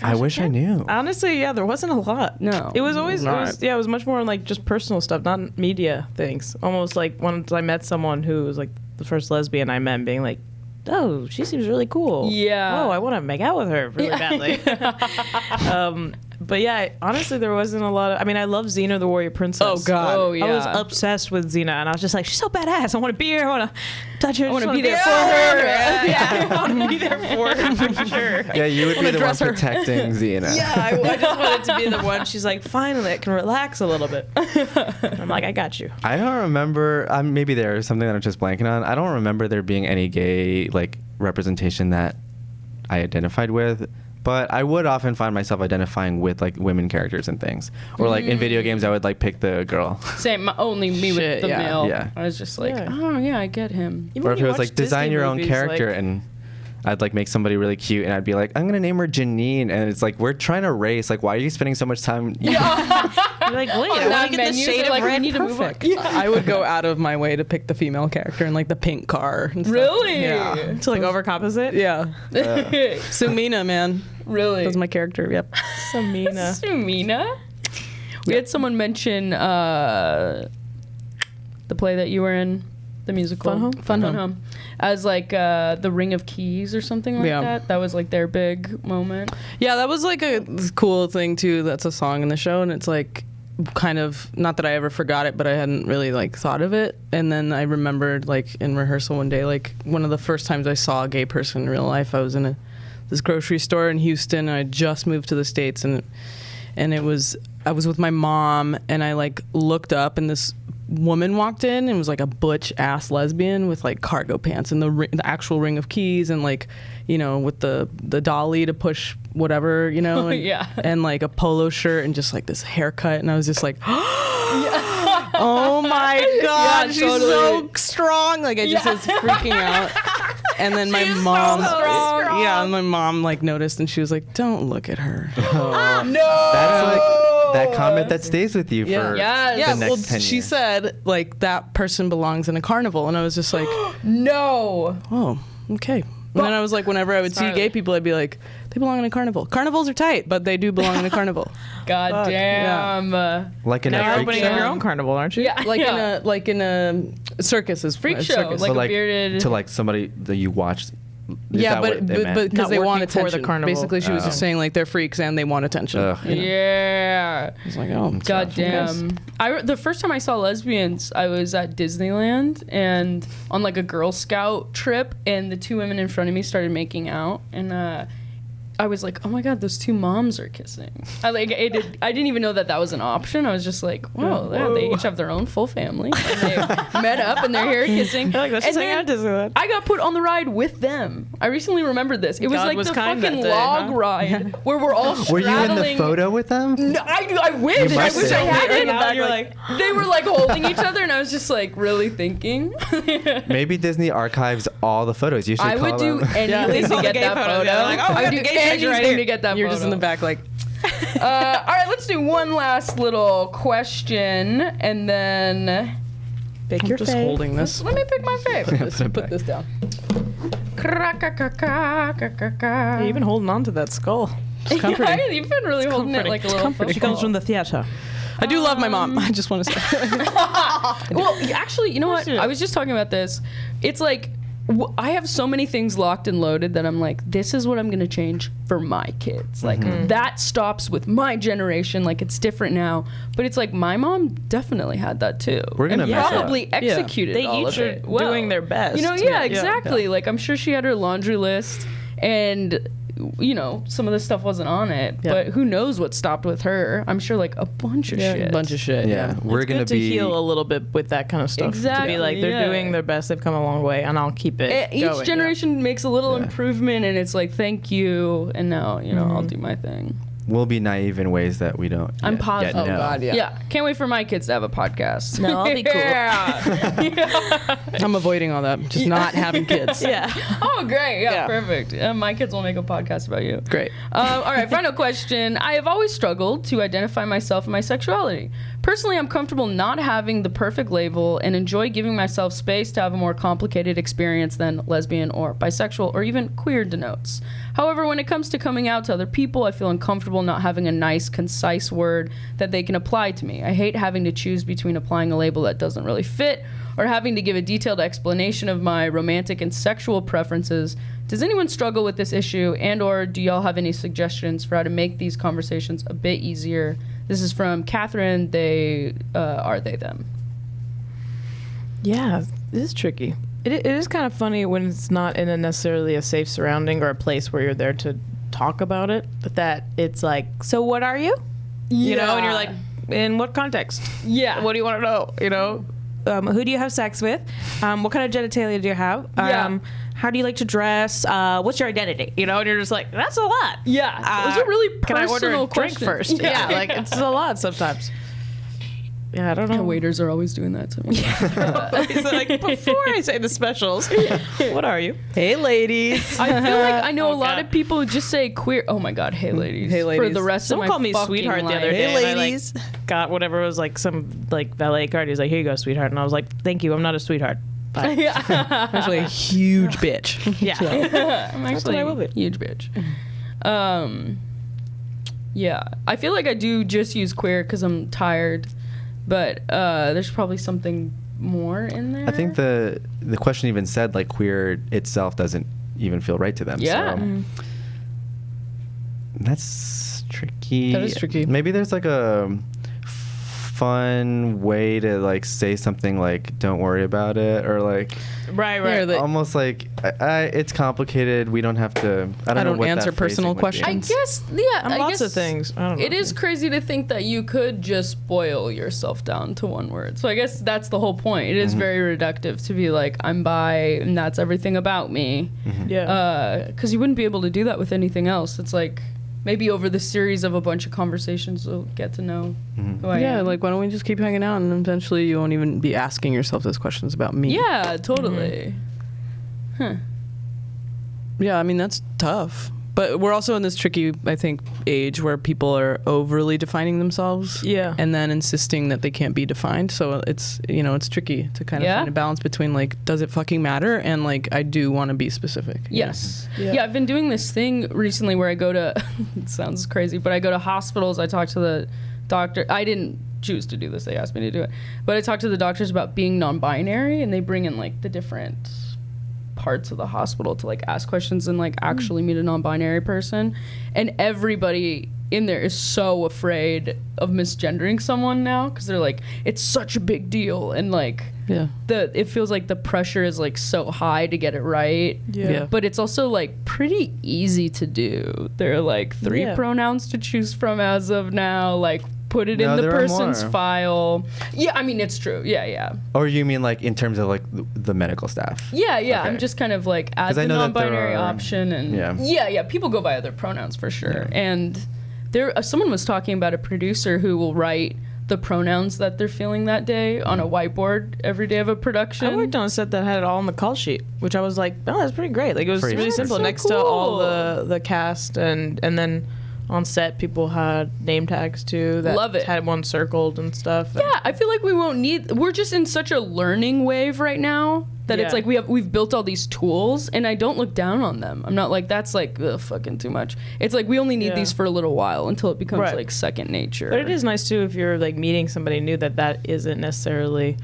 I wish I knew. Honestly, yeah, there wasn't a lot. No. It was always, it was much more like just personal stuff, not media things. Almost like once I met someone who was like the first lesbian I met, being like, oh, she seems really cool. Yeah. Oh, I want to make out with her really badly. But yeah, honestly, there wasn't a lot of. I mean, I love Xena, the Warrior Princess. Oh God. Oh yeah. I was obsessed with Xena, and I was just like, she's so badass. I want to be her. I want to touch her. I want to wanna be there for her. Yeah, I want to be there for her for sure. Yeah, you would be the one dress her. protecting Xena. Yeah, I just wanted to be the one. She's like, finally, I can relax a little bit. And I'm like, I got you. I don't remember. Maybe there's something that I'm just blanking on. I don't remember there being any gay like representation that I identified with. But I would often find myself identifying with like women characters and things, or like in video games, I would like pick the girl. Same. Only me with Shit, the yeah. male. Yeah. I was just like, Yeah. oh yeah, I get him. Even Or when if you it was watch like design Disney your own movies, character, like- and I'd like make somebody really cute, and I'd be like, I'm gonna name her Janine, and it's like we're trying to race. Like, why are you spending so much time? You're like, wait, I that want to get the menu, shade they're of like, we red need to move on. perfect. I would go out of my way to pick the female character in like the pink car. And stuff. Really? Yeah. To like overcompensate? Yeah. Sumina, man. Really? That's my character. Yep. Samina. Sumina? We had someone mention the play that you were in, the musical Fun Home? Fun Home, as like the Ring of Keys or something like Yeah. that. That was like their big moment. Yeah, that was like a cool thing too. That's a song in the show, and it's like kind of not that I ever forgot it, but I hadn't really like thought of it. And then I remembered like in rehearsal one day, like one of the first times I saw a gay person in real life, I was in this grocery store in Houston. And I just moved to the States, and it was I was with my mom, and I like looked up, and this woman walked in and was like a butch ass lesbian with like cargo pants and the actual Ring of Keys, and like, you know, with the dolly to push whatever, you know, and, Yeah. and like a polo shirt and just like this haircut, and I was just like, oh my god, Yeah, she's totally. so strong. Like I just was freaking out. And then my mom, yeah, and my mom like noticed, and she was like, "Don't look at her." No. That's like that comment that stays with you Yeah. for Yes. the Yeah, next well, 10 years. she said like that person belongs in a carnival, and I was just like, No. oh, okay. And then I was like, whenever I would see gay people, I'd be like, they belong in a carnival. Carnivals are tight, but they do belong in a carnival. God Fuck, damn. like in Now a you're freak opening show. up your own carnival, aren't you? Yeah. Like in a circus is Freak a show, circus. like So a bearded. to like somebody that you watched. Is yeah, that but what they meant? because Not they want working for the attention. carnival. Basically, she was just saying like they're freaks and they want attention. Ugh. You know? Yeah. I was like, oh, God damn. The first time I saw lesbians, I was at Disneyland and on like a Girl Scout trip, and the two women in front of me started making out, and I was like, oh my god, those two moms are kissing. I didn't even know that was an option. I was just like, whoa, they each have their own full family. And they met up and they're here kissing. You're like, let's just hang out at Disneyland. I got put on the ride with them. I recently remembered this. It was God like was the kind that fucking day, log huh? ride where we're all Were you in the straddling. photo with them? No, I wish. You I must wish I have. had it. Now you're like, They were like holding each other, and I was just like really thinking. Maybe Disney archives all the photos. You should I call would do them. anything All to the get gay that photos, photo. yeah, like, oh, we I got would the do gay picture right anything here. to get that You're photo. just in the back like, All right, let's do one last little question, and then pick I'm your just fave. holding this. let me pick my favorite. Put it back. Put this down. You're even holding on to that skull. comforting. Yeah, you've been really holding it comforting. like a It's little. comforting. She comes from the theater. I do love my mom. I just want to say. Well, actually, you know what? I was just talking about this. It's like I have so many things locked and loaded that I'm like, this is what I'm gonna change for my kids. Like that stops with my generation. Like it's different now. But it's like my mom definitely had that too. We're gonna and mess up. probably executed They all each of are it. well. doing their best. You know, yeah, exactly. Like I'm sure she had her laundry list, and you know, some of the stuff wasn't on it. Yeah. But who knows what stopped with her? I'm sure like a bunch of shit. A bunch of shit. Yeah, we're It's gonna good to be. heal a little bit with that kind of stuff. To Exactly, be like, they're yeah. doing their best. They've come a long way, and I'll keep it Each going. generation makes a little Yeah. improvement, and it's like, thank you, and now you know I'll do my thing. We'll be naive in ways that we don't. I'm yet positive. know. Oh God, yeah. Yeah, can't wait for my kids to have a podcast. No, I'll be cool. Yeah. I'm avoiding all that. Just not having kids. Yeah. Oh, great. Yeah, Yeah. perfect. My kids will make a podcast about you. Great. All right, final question. I have always struggled to identify myself and my sexuality. Personally, I'm comfortable not having the perfect label and enjoy giving myself space to have a more complicated experience than lesbian or bisexual or even queer denotes. However, when it comes to coming out to other people, I feel uncomfortable not having a nice, concise word that they can apply to me. I hate having to choose between applying a label that doesn't really fit or having to give a detailed explanation of my romantic and sexual preferences Does anyone struggle with this issue, and or do y'all have any suggestions for how to make these conversations a bit easier? This is from Catherine. They are they them. Yeah, this is tricky. It is kind of funny when it's not in a necessarily a safe surrounding or a place where you're there to talk about it, but that it's like, so what are you? You know, and you're like, in what context? Yeah. What do you want to know? You know, who do you have sex with? What kind of genitalia do you have? How do you like to dress? What's your identity? You know, and you're just like, that's a lot. Yeah. Those are really can I personal order a drink questions. first? Yeah, like it's a lot sometimes. Yeah, I don't know. The waiters are always doing that to me. He's like, before I say the specials, what are you? Hey, ladies. I feel like I know a lot of people who just say queer. Oh my God, hey ladies. Hey, ladies. For the rest Someone of my called me fucking sweetheart life. the other day. Hey, and ladies. I like, got whatever was like some like valet card. He's like, here you go, sweetheart. And I was like, thank you. I'm not a sweetheart. Bye. Actually, a huge bitch. Yeah. I'm actually what I will be. a huge bitch. Yeah, I feel like I do just use queer because I'm tired, but there's probably something more in there. I think the question even said like queer itself doesn't even feel right to them. Yeah. So that's tricky. That is tricky. Maybe there's like a fun way to like say something like "don't worry about it" or like Right. Yeah, the- almost like it's complicated. We don't have to. I don't know what answer that personal phrasing would be. I guess, yeah. I lots guess of things. I don't know. It is crazy to think that you could just boil yourself down to one word. So I guess that's the whole point. It is very reductive to be like, I'm bi and that's everything about me. Yeah. Because you wouldn't be able to do that with anything else. It's like maybe over the series of a bunch of conversations you'll get to know who I Yeah, am. like why don't we just keep hanging out and eventually you won't even be asking yourself those questions about me. Yeah, totally. Huh. Yeah, I mean that's tough. But we're also in this tricky, I think, age where people are overly defining themselves. Yeah. And then insisting that they can't be defined. So it's, you know, it's tricky to kind of Yeah. find a balance between like, does it fucking matter? And like, I do want to be specific. Yes. Yeah. Yeah, I've been doing this thing recently where I go to, it sounds crazy, but I go to hospitals. I talk to the doctor. I didn't choose to do this. They asked me to do it. But I talk to the doctors about being non-binary, and they bring in like the different parts of the hospital to like ask questions and like actually meet a non-binary person. And everybody in there is so afraid of misgendering someone now because they're like, it's such a big deal. And like, Yeah. it feels like the pressure is like so high to get it right. Yeah. But it's also like pretty easy to do. There are like 3 Yeah. pronouns to choose from as of now. Like put it No, in the there are person's more. file. Yeah, I mean it's true. Yeah. Or you mean like in terms of like the medical staff? Yeah. Okay. I'm just kind of like add 'Cause I the know that there non-binary are- option and Yeah. people go by other pronouns for sure. Yeah. And there someone was talking about a producer who will write the pronouns that they're feeling that day on a whiteboard every day of a production. I worked on a set that had it all on the call sheet, which I was like, oh, that's pretty great. Like it was Pretty really smart. simple. So Next to all cool. the cast and then on set people had name tags too that Love it. had one circled and stuff. Yeah, I feel like we won't need. We're just in such a learning wave right now that it's Yeah. like we've built all these tools, and I don't look down on them. I'm not like that's like ugh, fucking too much. It's like we only need Yeah. these for a little while until it becomes Right. like second nature. But it is nice too if you're like meeting somebody new that isn't necessarily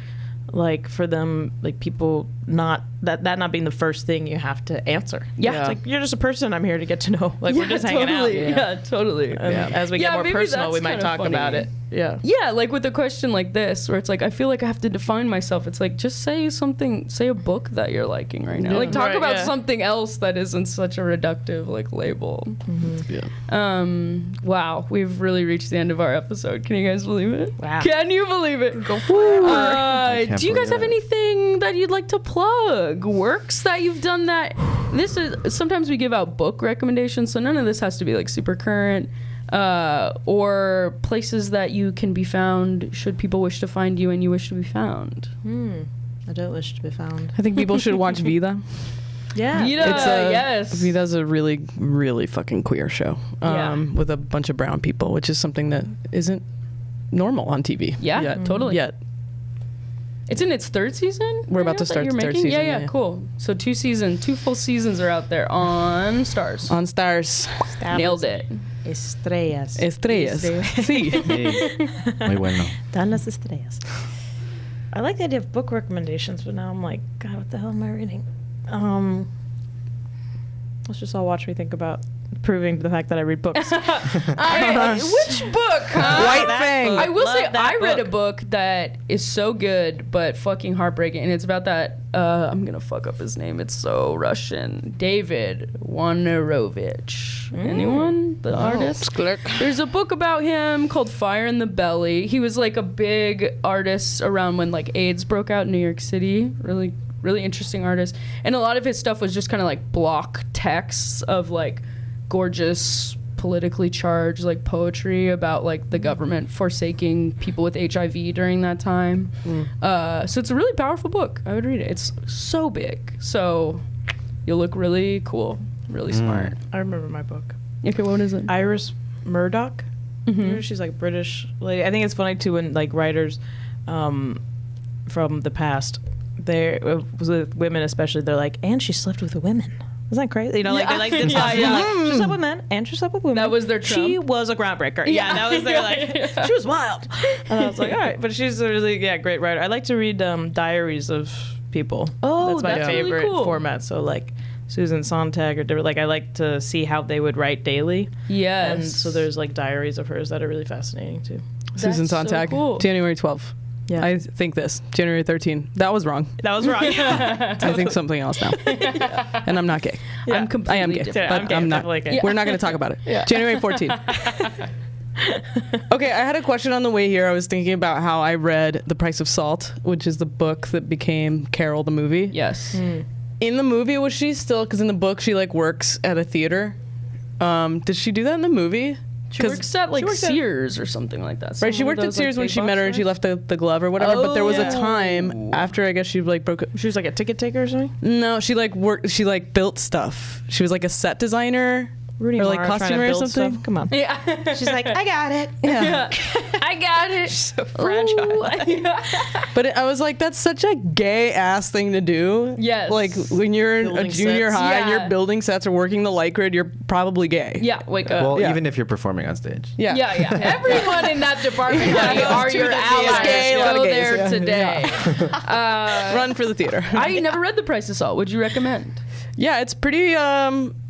like for them like people not that not being the first thing you have to answer. Yeah. It's like you're just a person I'm here to get to know. Like we're just hanging totally. out. Yeah, totally. And as we Yeah, get more maybe personal, we that's might kinda talk funny. about it. Yeah. Yeah, like with a question like this, where it's like I feel like I have to define myself. It's like just say something, say a book that you're liking right now. Yeah. Like talk Right, about yeah. something else that isn't such a reductive like label. Yeah. Wow, we've really reached the end of our episode. Can you guys believe it? Wow. Can you believe it? Go for it. I can't Do you guys have believe it. anything that you'd like to plug? Works that you've done that? This is sometimes we give out book recommendations, so none of this has to be like super current. Or places that you can be found should people wish to find you and you wish to be found. I don't wish to be found. I think people should watch Vida. Yeah. Vida, It's a, yes. Vida's a really, really fucking queer show. Yeah. With a bunch of brown people, which is something that isn't normal on TV. Yeah, yet. totally. Yet. It's in its 3rd season. We're about right to now that start you're the 3rd making? season, Yeah, yeah. cool. So 2 full seasons are out there on Stars. On Stars. Nailed it. Estrellas. Estrellas. Sí. Hey, muy bueno. Dan las estrellas. I like the idea of book recommendations, but now I'm like, God, what the hell am I reading? Let's just all watch me think about proving the fact that I read books. Which book? White Fang. I will say Love that I read a book. book that is so good but fucking heartbreaking, and it's about that. I'm gonna fuck up his name. It's so Russian. David Wojnarowicz. Anyone? The artist. There's a book about him called Fire in the Belly. He was like a big artist around when like AIDS broke out in New York City. Really interesting artist, and a lot of his stuff was just kind of like block texts of like gorgeous politically charged like poetry about like the government forsaking people with HIV during that time. So it's a really powerful book. I would read it. It's so big, so you'll look really cool, really smart. I remember my book. Okay, what is it? Iris Murdoch. She's like British lady. I think it's funny too when like writers from the past, with women especially, they're like, and she slept with the women. Isn't that crazy? You know, like they like this. Like, she slept with men and she slept with women. That was their She Trump. was a groundbreaker. Yeah, that was their like. She was wild. And I was like, all right, but she's a really great writer. I like to read diaries of people. Oh, that's my that's really favorite cool. format. So like Susan Sontag or different, like I like to see how they would write daily. Yes. And so there's like diaries of hers that are really fascinating too. Susan That's so Sontag, cool. January 12th. Yeah. I think this. January 13th. That was wrong. That was wrong. I think something else now. And I'm not gay. Yeah. I'm completely I am gay, different. but I'm not. definitely gay. We're not going to talk about it. January 14th. Okay, I had a question on the way here. I was thinking about how I read The Price of Salt, which is the book that became Carol the movie. Yes. In the movie, was she still, because in the book she like works at a theater. Did she do that in the movie? She works at like Sears or something like that. Right, she worked at Sears when she met her and she left the glove or whatever. But there was a time after, I guess she like broke. She was like a ticket taker or something. No, she like worked. She like built stuff. She was like a set designer. Rooney Or, like, Mara trying to costumer or build something? stuff. Come on. Yeah. She's like, I got it. Yeah. I got it. So fragile. But I was like, that's such a gay ass thing to do. Yes. Like when you're in a Building junior sets. high and Yeah. you're building sets or working the light grid, you're probably gay. Yeah, wake up. Well, Yeah. even if you're performing on stage. Yeah. Yeah. Everyone in that department honey, are your allies. Gay, a lot Go of gays, there yeah. today. Run for the theater. I never read The Price of Salt. Would you recommend? Yeah, it's pretty.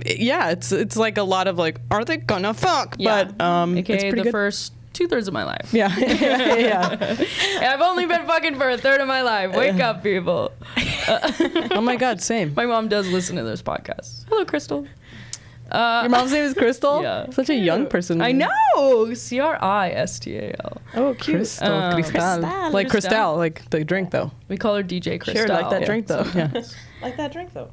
It's like a lot of like, are they gonna fuck? Yeah. But AKA it's pretty the good. first 2/3 of my life. Yeah. yeah. And I've only been fucking for a third of my life. Wake up, people. Oh my God, same. My mom does listen to those podcasts. Hello, Crystal. Your mom's name is Crystal. Yeah. Such a young person. I know. Cristal. Oh, cute. Crystal, Cristal. Like Cristal, like the drink though. We call her DJ Cristal. Sure, like that drink though. Yeah. Like that drink though.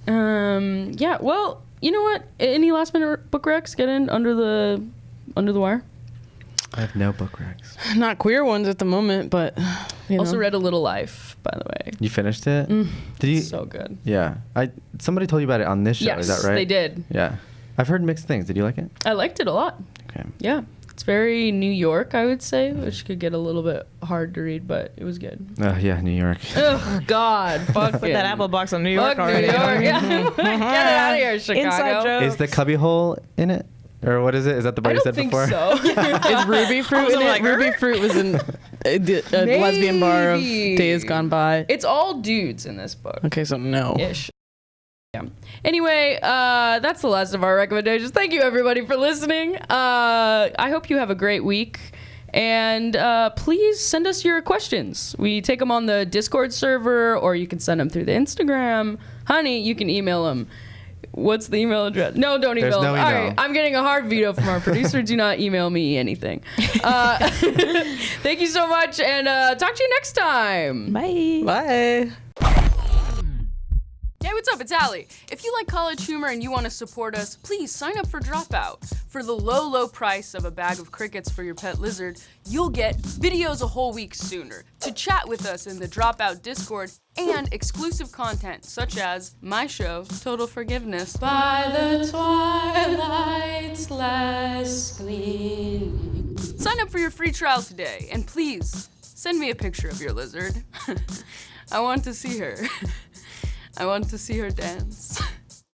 Yeah. Well, you know what? Any last minute book recs? Get in under the wire. I have no book recs. Not queer ones at the moment, but you Also know. read A Little Life, by the way. You finished it? Did you? So good. Yeah. Somebody told you about it on this show. Yes, Is that right? they did. Yeah. I've heard mixed things. Did you like it? I liked it a lot. Okay. Yeah. It's very New York, I would say, which could get a little bit hard to read, but it was good. Yeah, New York. Oh, God. Fuck Put that apple box on New York Fuck New already. York. Yeah. Get it out of here, Chicago. Inside joke. Is the cubbyhole in it? Or what is it? Is that the part I you don't said think before? so. Is Ruby Fruit in it? like, Ruby Fruit was in a lesbian bar of Maybe. days gone by. It's all dudes in this book. Okay, so no. Ish. Yeah. Anyway, that's the last of our recommendations. Thank you, everybody, for listening. I hope you have a great week. And please send us your questions. We take them on the Discord server, or you can send them through the Instagram. Honey, you can email them. What's the email address? No, don't email There's no them. All email. right, I'm getting a hard veto from our producer. Do not email me anything. Thank you so much, and talk to you next time. Bye. Bye. Hey, what's up? It's Allie. If you like college humor and you want to support us, please sign up for Dropout. For the low, low price of a bag of crickets for your pet lizard, you'll get videos a whole week sooner, to chat with us in the Dropout Discord, and exclusive content such as my show, Total Forgiveness. By the twilight's last gleaming. Sign up for your free trial today, and please send me a picture of your lizard. I want to see her. I want to see her dance.